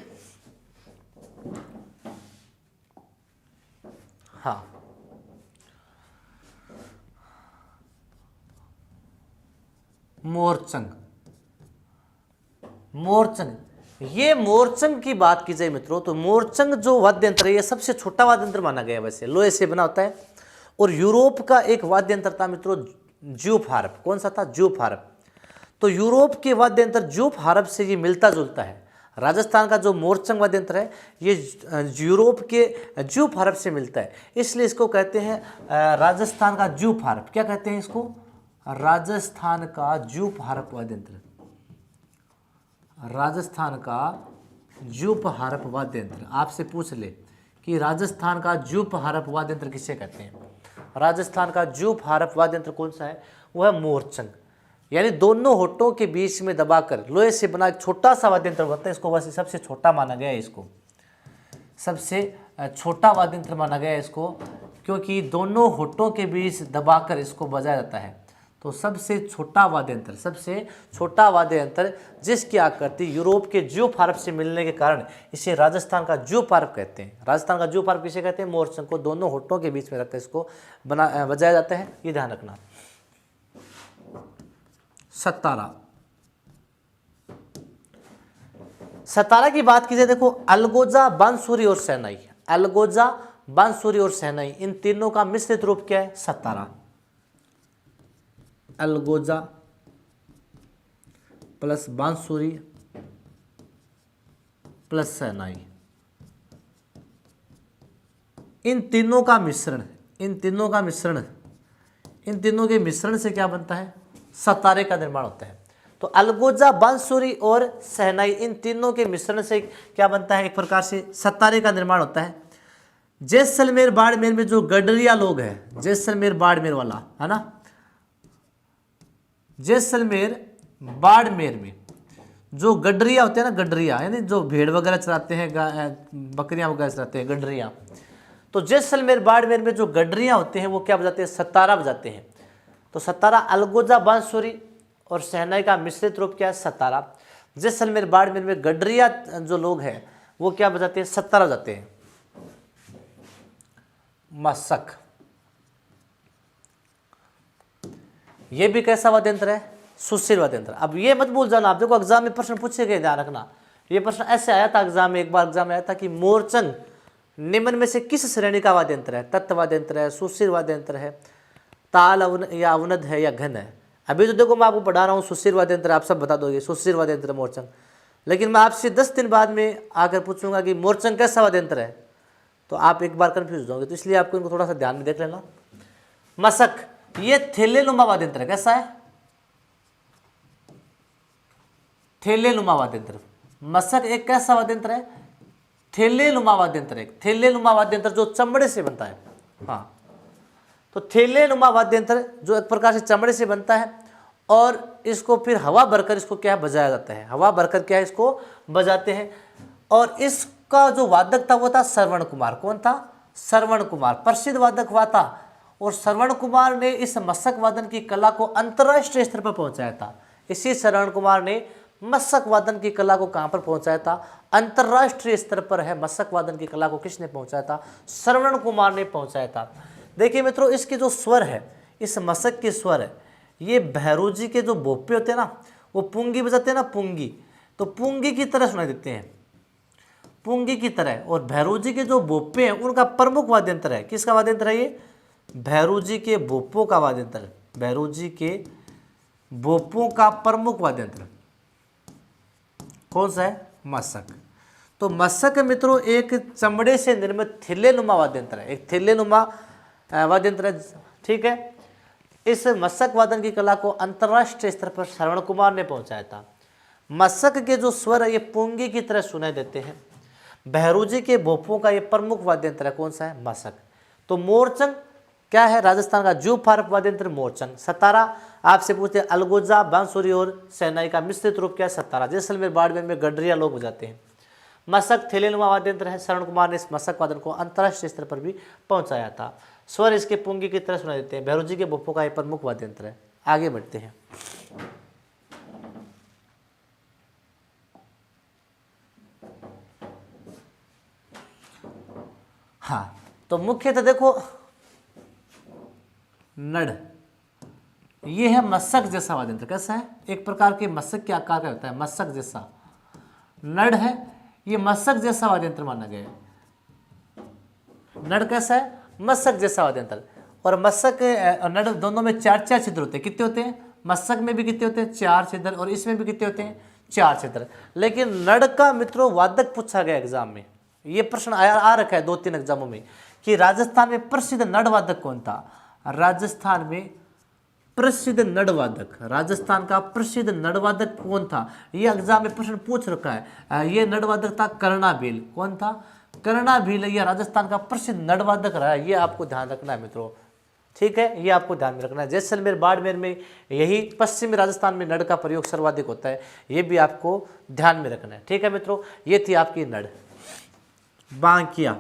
हाँ, मोरचंग। मोरचंग, ये मोरचंग की बात की जाए मित्रों तो मोरचंग जो वाद्य यंत्र है ये सबसे छोटा वाद्य यंत्र माना गया है। वैसे लोहे से बना होता है और यूरोप का एक वाद्य यंत्र था मित्रों ज्यूफ हार्प। कौन सा था? ज्यूफ हार्प। तो यूरोप के वाद्य यंत्र ज्यूफ हार्प से ये मिलता जुलता है। राजस्थान का जो मोरचंग वाद्य यंत्र है ये यूरोप के ज्यूफ हार्प से मिलता है, इसलिए इसको कहते हैं राजस्थान का ज्यूफ हार्प। क्या कहते हैं इसको? राजस्थान का ज्यूफ हार्प वाद्य यंत्र। राजस्थान का ज्यूफ हार्प वाद्य यंत्र। आपसे पूछ ले कि राजस्थान का ज्यूफ हार्प वाद्य यंत्र किसे कहते हैं? राजस्थान का ज्यूफ हार्प वाद्य यंत्र कौन सा है? वह मोरचंग, यानी दोनों होठों के बीच में दबाकर लोहे से बना एक छोटा सा वाद्य यंत्र होता है। इसको वैसे सबसे छोटा माना गया है, इसको सबसे छोटा वाद्य यंत्र माना गया है इसको, क्योंकि दोनों होठों के बीच दबाकर इसको बजाया जाता है। तो सबसे छोटा वाद्य यंत्र, सबसे छोटा वाद्य यंत्र जिसकी आकृति यूरोप के ज्यूफ हार्प से मिलने के कारण इसे राजस्थान का ज्यूफ हार्प कहते हैं। राजस्थान का ज्यूफ हार्प किसे कहते हैं? मोरचंग को दोनों होठों के बीच में रखकर इसको बजाया जाता है, ये ध्यान रखना। सतारा। सतारा की बात कीजिए, देखो अलगोजा, बांसुरी और शहनाई। अलगोजा, बांसुरी और शहनाई, इन तीनों का मिश्रित रूप क्या है? सतारा। अलगोजा प्लस बांसुरी प्लस शहनाई, इन तीनों का मिश्रण, इन तीनों का मिश्रण, इन तीनों के मिश्रण से क्या बनता है? सतारे का निर्माण होता है। तो अलगोजा, बांसुरी और शहनाई, इन तीनों के मिश्रण से क्या बनता है? एक प्रकार से सतारे का निर्माण होता है। जैसलमेर बाड़मेर में जो गडरिया लोग हैं, जैसलमेर बाड़मेर वाला है ना, जैसलमेर बाड़मेर में जो गडरिया होते हैं ना, गडरिया यानी जो भेड़ वगैरह चराते हैं, बकरियां वगैरह चराते हैं, गडरिया। तो जैसलमेर बाड़मेर में जो गडरिया होते हैं वो क्या बजाते हैं? सतारा बजाते हैं। तो सतारा, अलगोजा, बांसुरी और शहनाई का मिश्रित रूप क्या है? सतारा। जैसलमेर बाड़मेर में गडरिया जो लोग हैं वो क्या बजाते हैं? सतारा बजाते हैं। मशक, ये भी कैसा वाद्य यंत्र है? सुशील वाद्य यंत्र। अब ये मत भूल जाना, आप देखो एग्जाम में प्रश्न पूछे गए, ध्यान रखना। ये प्रश्न ऐसे आया था एग्जाम में, एक बार एग्जाम में आया था कि मोरचंग निम्न में से किस श्रेणी का वाद्य यंत्र है? तत्व वाद्य यंत्र है, सुशील वाद्य यंत्र है, ताल या अवनद है या घन है? अभी तो देखो मैं आपको पढ़ा रहा हूँ सुशील वाद्य यंत्र, आप सब बता दोगे सुशील वाद्य यंत्र मोरचंग, लेकिन मैं आपसे 10 दिन बाद में आकर पूछूंगा कि मोरचंग कैसा वाद्य यंत्र है, तो आप एक बार कंफ्यूज हो जाओगे। तो इसलिए आपको इनको थोड़ा सा ध्यान में देख लेना। मशक, ये थैलेनुमा वाद्य यंत्र है। कैसा है? थैलेनुमा वाद्य यंत्र। मशक एक कैसा वाद्य यंत्र है? थैलेनुमा वाद्य यंत्र है। थैलेनुमा वाद्य यंत्र जो चमड़े से बनता है। हाँ, तो थैलेनुमा वाद्य यंत्र जो एक प्रकार से चमड़े से बनता है और इसको फिर हवा भरकर इसको क्या बजाया जाता है? हवा भरकर क्या इसको बजाते हैं। और इसका जो वादक था वो था श्रवण कुमार। कौन था? श्रवण कुमार, प्रसिद्ध वादक हुआ था। और श्रवण कुमार ने इस मशक वादन की कला को अंतर्राष्ट्रीय स्तर पर पहुंचाया था। इसी श्रवण कुमार ने मशक वादन की कला को कहां पर पहुंचाया था? अंतर्राष्ट्रीय स्तर पर है। मशक वादन की कला को किसने पहुंचाया था? श्रवण कुमार ने पहुंचाया था। देखिए मित्रों, इसके जो स्वर है, इस मशक के स्वर है, ये भैरूजी के जो भोपे होते हैं ना, वो पुंगी बजाते हैं ना, पुंगी, तो पुंगी की तरह सुनाई देते हैं, पुंगी की तरह। और भैरूजी के जो भोपे हैं उनका प्रमुख वाद्य यंत्र है। किसका वाद्य यंत्र है ये? भैरूजी के भोपों का वाद्य यंत्र। भैरूजी के भोपों का प्रमुख वाद्य यंत्र कौन सा है? मशक। तो मशक मित्रों एक चमड़े से निर्मित थैलेनुमा वाद्य यंत्र है, एक थैलेनुमा वाद्य यंत्र है। ठीक है, इस मशक वादन की कला को अंतर्राष्ट्रीय स्तर पर श्रवण कुमार ने पहुंचाया था। मशक के जो स्वर है ये पुंगी की तरह सुनाई देते हैं। बहरूजी के भोपों का ये प्रमुख वाद्य यंत्र है, कौन सा है? मशक। तो मोरचंग क्या है? राजस्थान का जू फारक वाद्य यंत्र मोरचंग। सतारा आपसे पूछते हैं अलगोजा, बांसुरी और शहनाई का मिश्रित रूप क्या है? सतारा। जैसलमेर बाड़मेर में गडरिया लोग बजाते हैं। मशक थेलेनुमा वाद्य यंत्र है। शरण कुमार ने इस मशक वादन को अंतर्राष्ट्रीय स्तर पर भी पहुंचाया था। स्वर इसके पुंगी की तरह सुनाई देते हैं। बहरूजी के भोपों का ये प्रमुख वाद्य यंत्र है। आगे बढ़ते हैं। हाँ, तो मुख्यतः देखो नड़, ये है मशक जैसा वाद्य यंत्र। कैसा है? एक प्रकार के मशक के आकार का होता है, मशक जैसा। नड़ है, ये मशक जैसा वाद्य यंत्र माना गया है। नड़ कैसा है? मशक जैसा वाद्य यंत्र। और मशक और नड़ दोनों में 4-4 छिद्र होते हैं। कितने होते हैं? मशक में भी कितने होते हैं? 4 छिद्र, और इसमें भी कितने होते हैं? 4 छिद्र। लेकिन नड़ का मित्रों वादक पूछा गया एग्जाम में, ये प्रश्न आ रखा है 2-3 एग्जामों में कि राजस्थान में प्रसिद्ध नड़ वादक कौन था? राजस्थान में प्रसिद्ध नड़ वादक, राजस्थान का प्रसिद्ध नड़ वादक कौन था? ये एग्जाम में प्रश्न पूछ रखा है। ये नड़ वादक था कर्णाभील। कौन था? कर्णाभील। यह राजस्थान का प्रसिद्ध नड़ वादक रहा है। ये आपको ध्यान रखना है मित्रों, ठीक है, ये आपको ध्यान में रखना है। जैसलमेर बाड़मेर में यही पश्चिमी राजस्थान में नड़ का प्रयोग सर्वाधिक होता है, ये भी आपको ध्यान में रखना है। ठीक है मित्रों, ये थी आपकी नड़। बांकिया,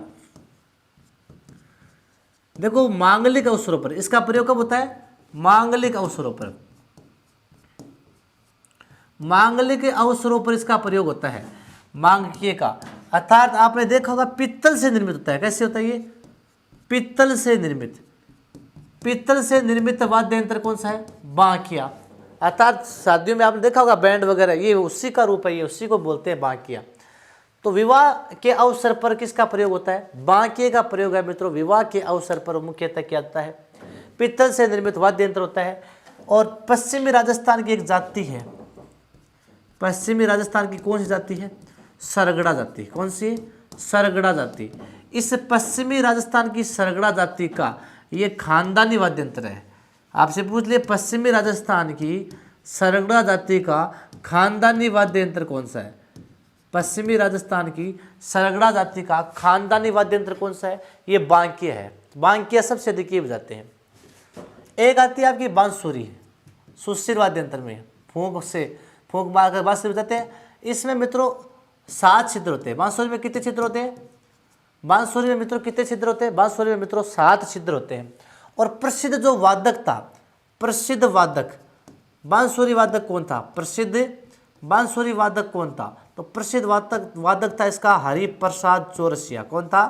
देखो मांगलिक अवसरों पर इसका प्रयोग कब होता है? मांगलिक अवसरों पर। मांगलिक अवसरों पर इसका प्रयोग होता है मांगकिय का, अर्थात आपने देखा होगा पित्तल से निर्मित होता है। कैसे होता है ये? पित्तल से निर्मित। पित्तल से निर्मित वाद्य यंत्र कौन सा है? बांकिया। अर्थात शादियों में आपने देखा होगा बैंड वगैरह, ये उसी का रूप है, ये उसी को बोलते हैं बांकिया। तो विवाह के अवसर पर किसका प्रयोग होता है? बांकिये का प्रयोग है मित्रों। विवाह के अवसर पर मुख्यतः क्या होता है? पित्तल से निर्मित वाद्य यंत्र होता है। और पश्चिमी राजस्थान की एक जाति है, पश्चिमी राजस्थान की कौन सी जाति है? सरगड़ा जाति। कौन सी? सरगड़ा जाति। इस पश्चिमी राजस्थान की सरगड़ा जाति का ये खानदानी वाद्य यंत्र है। आपसे पूछ लिए पश्चिमी राजस्थान की सरगड़ा जाति का खानदानी वाद्य यंत्र कौन सा है? पश्चिमी राजस्थान की सरगड़ा जाति का खानदानी वाद्य यंत्र कौन सा है? ये बांकिया है। बांकिया सबसे अधिक ये बजाते हैं। एक आती है आपकी बांसुरी, सुस्सिर वाद्य यंत्र में फूंक मारकर बांसुरी बजाते हैं। इसमें मित्रों 7 छिद्र होते हैं। बांसुरी में कितने छिद्र होते हैं? बांसुरी में मित्रों कितने छिद्र होते हैं? बांसुरी में मित्रों 7 छिद्र होते हैं। और प्रसिद्ध जो वादक था, प्रसिद्ध वादक बांसुरी वादक कौन था? प्रसिद्ध बांसुरी वादक कौन था? तो प्रसिद्ध वादक था इसका हरिप्रसाद चौरसिया। कौन था?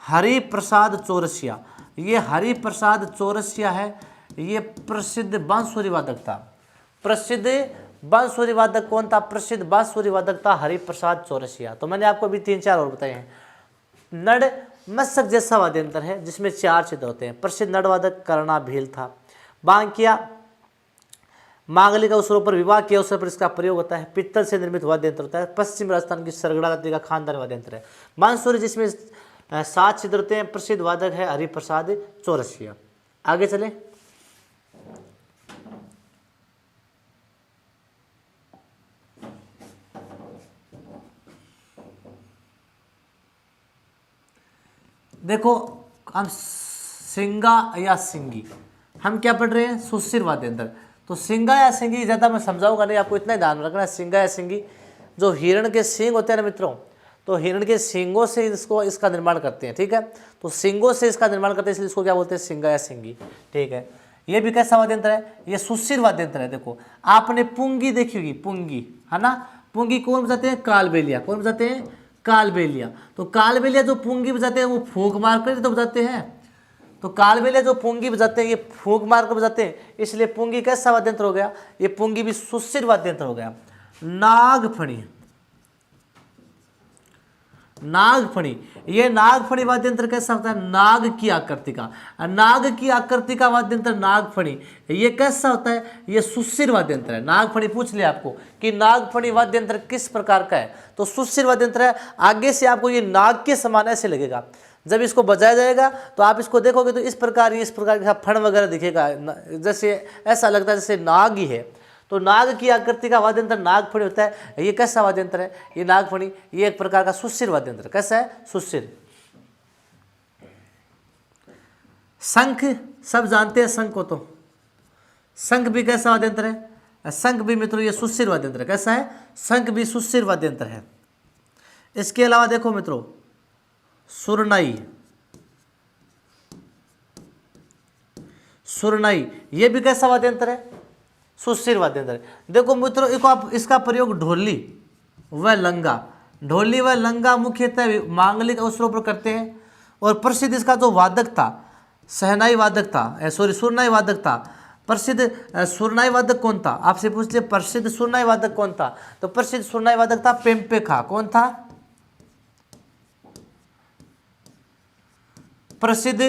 हरिप्रसाद चौरसिया। ये हरिप्रसाद चौरसिया है, ये प्रसिद्ध बांसुरी वादक था। प्रसिद्ध बांसुरी वादक कौन था? प्रसिद्ध बांसुरी वादक था हरिप्रसाद चौरसिया। तो मैंने आपको अभी 3-4 और बताए हैं। नड़ मशक जैसा वाद्य यंत्र है जिसमें 4 छिद्र होते हैं। प्रसिद्ध नड़ वादक कर्णाभील था। बांकिया मांगलिक अवसरों पर, विवाह के अवसर पर इसका प्रयोग होता है। पित्तल से निर्मित वाद्य यंत्र होता है। पश्चिम राजस्थान की सरगड़ा जाति का खानदानी वाद्य यंत्र है। बांसुरी जिसमें 7 छिद्र होते हैं। प्रसिद्ध वादक है हरिप्रसाद चौरसिया। आगे चले। देखो हम सिंगा या सिंगी, हम क्या पढ़ रहे हैं? सुस्सिर वाद्य यंत्र। तो सिंगा या सिंगी ज़्यादा मैं समझाऊंगा नहीं, आपको इतना ही ध्यान रखना है। सिंगा या सिंगी, जो हिरण के सींग होते हैं ना मित्रों, तो हिरण के सींगों से इसका निर्माण करते हैं। ठीक है, तो सींगों से इसका निर्माण करते हैं, इसलिए इसको क्या बोलते हैं? सिंगा या सिंगी। ठीक है, ये भी कैसा वाद्य यंत्र है? ये सुस्सिर वाद्य यंत्र है। देखो आपने पुंगी देखी होगी, पुंगी है ना। पुंगी कौन बजाते हैं? कालबेलिया। कौन बजाते हैं? कालबेलिया। तो कालबेलिया जो पुंगी बजाते हैं वो फूंक मार कर तो बजाते हैं। तो कालबेलिया जो पुंगी बजाते हैं ये फूंक मार कर बजाते हैं, इसलिए पुंगी कैसा वाद्य यंत्र हो गया? ये पुंगी भी सुस्सिर वाद्य यंत्र हो गया। नागफणी, नागफणी, ये नागफणी वाद्य यंत्र कैसा होता है? नाग की आकृति का, नाग की आकृति का वाद्य यंत्र नागफणी। ये कैसा होता है? ये सुस्सिर वाद्य यंत्र है। नागफणी पूछ लिया आपको कि नागफणी वाद्य यंत्र किस प्रकार का है, तो सुस्सिर वाद्य यंत्र है। आगे से आपको ये नाग के समान ऐसे लगेगा, जब इसको बजाया जाएगा तो आप इसको देखोगे तो इस प्रकार का फण वगैरह दिखेगा, जैसे ऐसा लगता है जैसे नाग ही है। तो नाग की आकृति का वाद्य यंत्र नागफणी होता है। ये कैसा वाद्य यंत्र है? ये नागफणी, ये एक प्रकार का सुशिर वाद्य यंत्र। कैसा है? सुशिर। शंख सब जानते हैं, शंख को तो शंख भी कैसा वाद्य यंत्र है? शंख भी मित्रों ये सुशिर वाद्य यंत्र है। कैसा है? शंख भी सुशिर वाद्य यंत्र है। इसके अलावा देखो मित्रों सुरनाई, सुरनाई ये भी कैसा वाद्य यंत्र है? सुशिर वाद्य यंत्र है। देखो मित्रों इसका प्रयोग ढोली व लंगा, ढोली व लंगा मुख्यतः मांगलिक अवसरों पर करते हैं। और प्रसिद्ध इसका जो वादक था सहनाई वादक था, सुरनाई वादक था। प्रसिद्ध सुरनाई वादक कौन था? आपसे पूछ ले प्रसिद्ध सुरनाई वादक कौन था? तो प्रसिद्ध सुरनाई वादक था पेम्पे खा। कौन था? प्रसिद्ध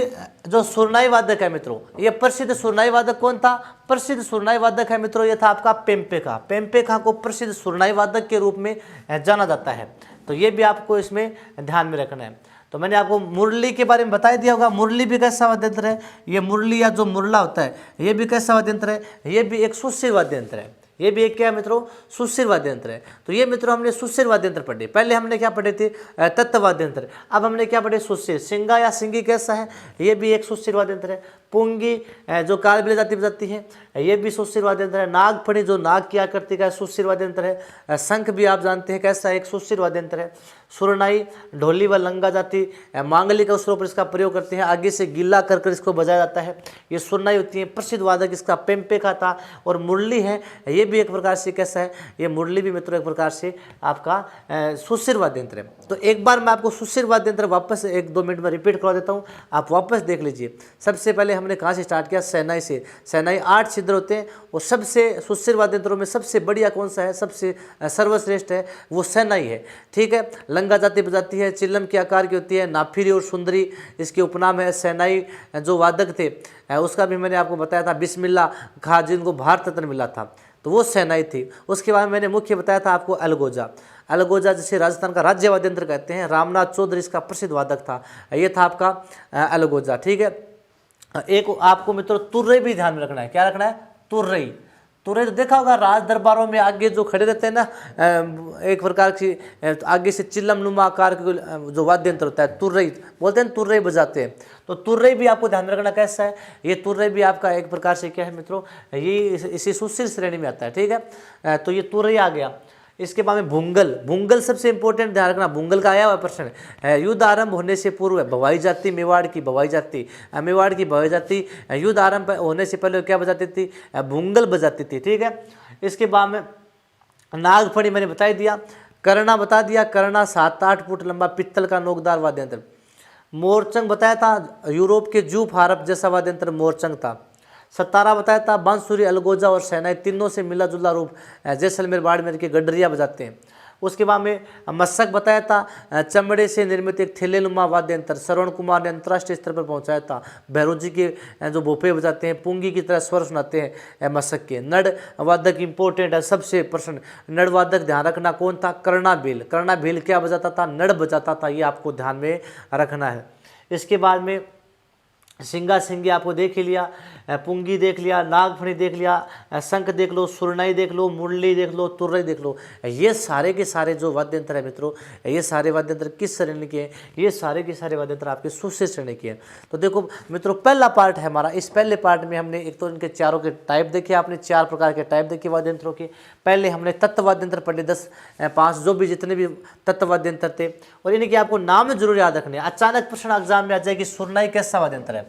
जो सुरनाई वादक है मित्रों, ये प्रसिद्ध सुरनाई वादक कौन था? प्रसिद्ध सुरनाई वादक है मित्रों ये था आपका पेम्पे खा। पेम्पे खा को प्रसिद्ध सुरनाई वादक के रूप में जाना जाता है। तो ये भी आपको इसमें ध्यान में रखना है। तो मैंने आपको मुरली के बारे में बता दिया होगा। मुरली भी कैसा वाद्य यंत्र है? ये मुरली या जो मुरला होता है ये भी कैसा वाद्य यंत्र है? ये भी एक सुशिर वाद्य यंत्र है। ये भी एक क्या है मित्रों? सुशिर वाद्य यंत्र है। तो ये मित्रों हमने सुशिर वाद्य यंत्र पढ़े। पहले हमने क्या पढ़े थे? तत्व वाद्य यंत्र। अब हमने क्या पढ़े? सुशिर। सिंगा या सिंगी कैसा है? ये भी एक सुशिर वाद्य यंत्र है। पुंगी जो कालबेलिया जाति बजाती है ये भी सुशिर वाद्य यंत्र है। नागफणी जो नाग की आकृति का सुशिर वाद्य यंत्र है। शंख भी आप जानते हैं कैसा है? एक सुशिर वाद्य यंत्र है। सुरनाई ढोली व लंगा जाति मांगलिक अवसरों पर इसका प्रयोग करते हैं। आगे से गिल्ला कर इसको बजाया जाता है। ये सुरनाई होती है। प्रसिद्ध वादक इसका पेम्पे का था। और मुरली है ये भी एक प्रकार से कैसा है? ये मुरली भी मित्रों एक प्रकार से आपका सुशिर वाद्य यंत्र है। तो एक बार मैं आपको सुशिर वाद्य यंत्र वापस 1-2 मिनट में रिपीट करवा देता हूँ, आप वापस देख लीजिए। सबसे पहले हमने कहाँ से स्टार्ट किया? सहनाई से। सहनाई 8 छिद्र होते हैं और सबसे सुशिर वाद्य यंत्रों में सबसे बढ़िया कौन सा है? सबसे सर्वश्रेष्ठ है वो सहनाई है। ठीक है। लंगा जाति बजाती है, चिल्लम के आकार की होती है, नाफिरी और सुंदरी इसके उपनाम है। सहनाई जो वादक थे उसका भी मैंने आपको बताया था बिस्मिल्ला खां जिनको भारत रत्न मिला था, तो वो सहनाई थी। उसके बाद मैंने मुख्य बताया था आपको अलगोजा। अलगोजा जिसे राजस्थान का राज्य वाद्य यंत्र कहते हैं। रामनाथ चौधरी इसका प्रसिद्ध वादक था। ये था आपका अलगोजा। ठीक है। एक आपको मित्रों तुर्रे भी ध्यान में रखना है। क्या रखना है? तुर्रई। तुर्रे तो देखा होगा राज दरबारों में आगे जो खड़े रहते हैं ना, एक प्रकार की आगे से चिल्लम नुमा आकार के जो वाद्य यंत्र होता है तुर्रई बोलते हैं, तुर्रई बजाते हैं। तो तुर्रई भी आपको ध्यान में रखना कैसा है? ये तुर्रई भी आपका एक प्रकार से क्या है मित्रों? ये इसी सुशिर श्रेणी में आता है। ठीक है। तो ये तुर्रई आ गया। इसके बाद में भूंगल। भूंगल सबसे इंपॉर्टेंट ध्यान रखना, भूंगल का आया हुआ प्रश्न है। युद्ध आरंभ होने से पूर्व भवाई जाति, मेवाड़ की भवाई जाति, मेवाड़ की भवाई जाति युद्ध आरंभ होने से पहले क्या बजाती थी? भूंगल बजाती थी। ठीक है। इसके बाद में नागफणी मैंने बता ही दिया। करना बता दिया। करना 7-8 फुट लंबा पित्तल का नोकदार वाद्य यंत्र। मोरचंग बताया था, यूरोप के जूफ हारप जैसा वाद्य यंत्र मोरचंग था। सतारा बताया था। बांसुरी, अलगोजा और सहनाई तीनों से मिला जुला रूप जैसलमेर बाड़मेर के गडरिया बजाते हैं। उसके बाद में मस्सक बताया था। चमड़े से निर्मित एक थैलेनुमा वाद्य यंत्र श्रवण कुमार ने अंतर्राष्ट्रीय स्तर पर पहुंचाया था। भैरव जी के जो भोपे बजाते हैं, पुंगी की तरह स्वर सुनाते हैं मस्सक के। नड़ वादक इंपॉर्टेंट है, सबसे प्रश्न। नड़ वादक ध्यान रखना कौन था? कर्णाभील। कर्णाभील क्या बजाता था? नड़ बजाता था। ये आपको ध्यान में रखना है। इसके बाद में सिंगा सिंगी आपको देख ही लिया, पुंगी देख लिया, नागफणी देख लिया, शंख देख लो, सुरनाई देख लो, मुरली देख लो, तुर्रई देख लो। ये सारे के सारे जो वाद्य यंत्र है मित्रों, ये सारे वाद्य यंत्र किस श्रेणी के हैं? ये सारे के सारे वाद्य यंत्र आपके सुशिर श्रेणी के हैं। तो देखो मित्रों पहला पार्ट है हमारा। इस पहले पार्ट में हमने एक तो इनके चारों के टाइप देखे, आपने 4 प्रकार के टाइप देखे वाद्य यंत्रों के। पहले हमने तत्व वाद्य यंत्र पढ़े 10-5 जो भी जितने भी तत्व वाद्य यंत्र थे, और इनके आपको नाम जरूर याद रखने। अचानक प्रश्न एग्जाम में आ जाए कि सुरनाई कैसा वाद्य यंत्र है,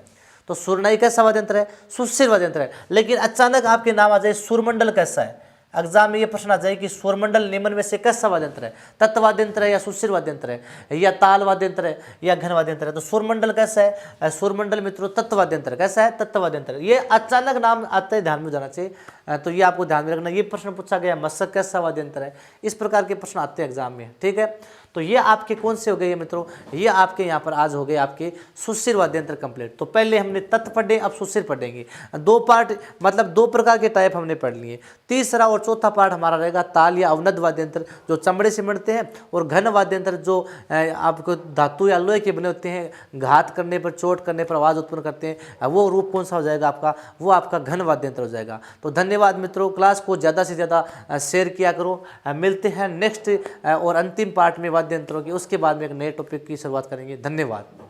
तो सुरनाई कैसा वाद्य यंत्र है? सुशिर वाद्य यंत्र है। लेकिन अचानक आपके नाम आ जाए सुरमंडल कैसा है, एग्जाम में ये प्रश्न आ जाए कि सुरमंडल निम्न में से कैसा वाद्य यंत्र है? तत्व वाद्य यंत्र है या सुशिर वाद्य यंत्र है या ताल वाद्य यंत्र है या घन वाद्य यंत्र है? तो सुरमंडल कैसा है? सुरमंडल मित्रों तत्व वाद्य यंत्र कैसा है? तत्व वाद्य यंत्र। ये अचानक नाम आते ही ध्यान में जाना चाहिए। तो ये आपको ध्यान में रखना। ये प्रश्न पूछा गया मस्सक कैसा वाद्य यंत्र है? इस प्रकार के प्रश्न आते हैं एग्जाम में। ठीक है। तो ये आपके कौन से हो गए मित्रों, ये आपके यहाँ पर आज हो गए आपके सुस्थिर वाद्य यंत्र कंप्लीट। तो पहले हमने तत् पढ़े, अब सुस्थिर पढ़ेंगे। दो पार्ट मतलब दो प्रकार के टाइप हमने पढ़ लिए। तीसरा और चौथा पार्ट हमारा रहेगा ताल या अवनद वाद्य यंत्र जो चमड़े से बनते हैं, और घन वाद्य यंत्र जो आपको धातु या लोहे के बने होते हैं, घात करने पर, चोट करने पर आवाज़ उत्पन्न करते हैं, वो रूप कौन सा हो जाएगा आपका, वो आपका घन वाद्य यंत्र हो जाएगा। तो धन्यवाद मित्रों, क्लास को ज़्यादा से ज़्यादा शेयर किया करो। मिलते हैं नेक्स्ट और अंतिम पार्ट में वाद्य यंत्रों की, उसके बाद में एक नए टॉपिक की शुरुआत करेंगे। धन्यवाद।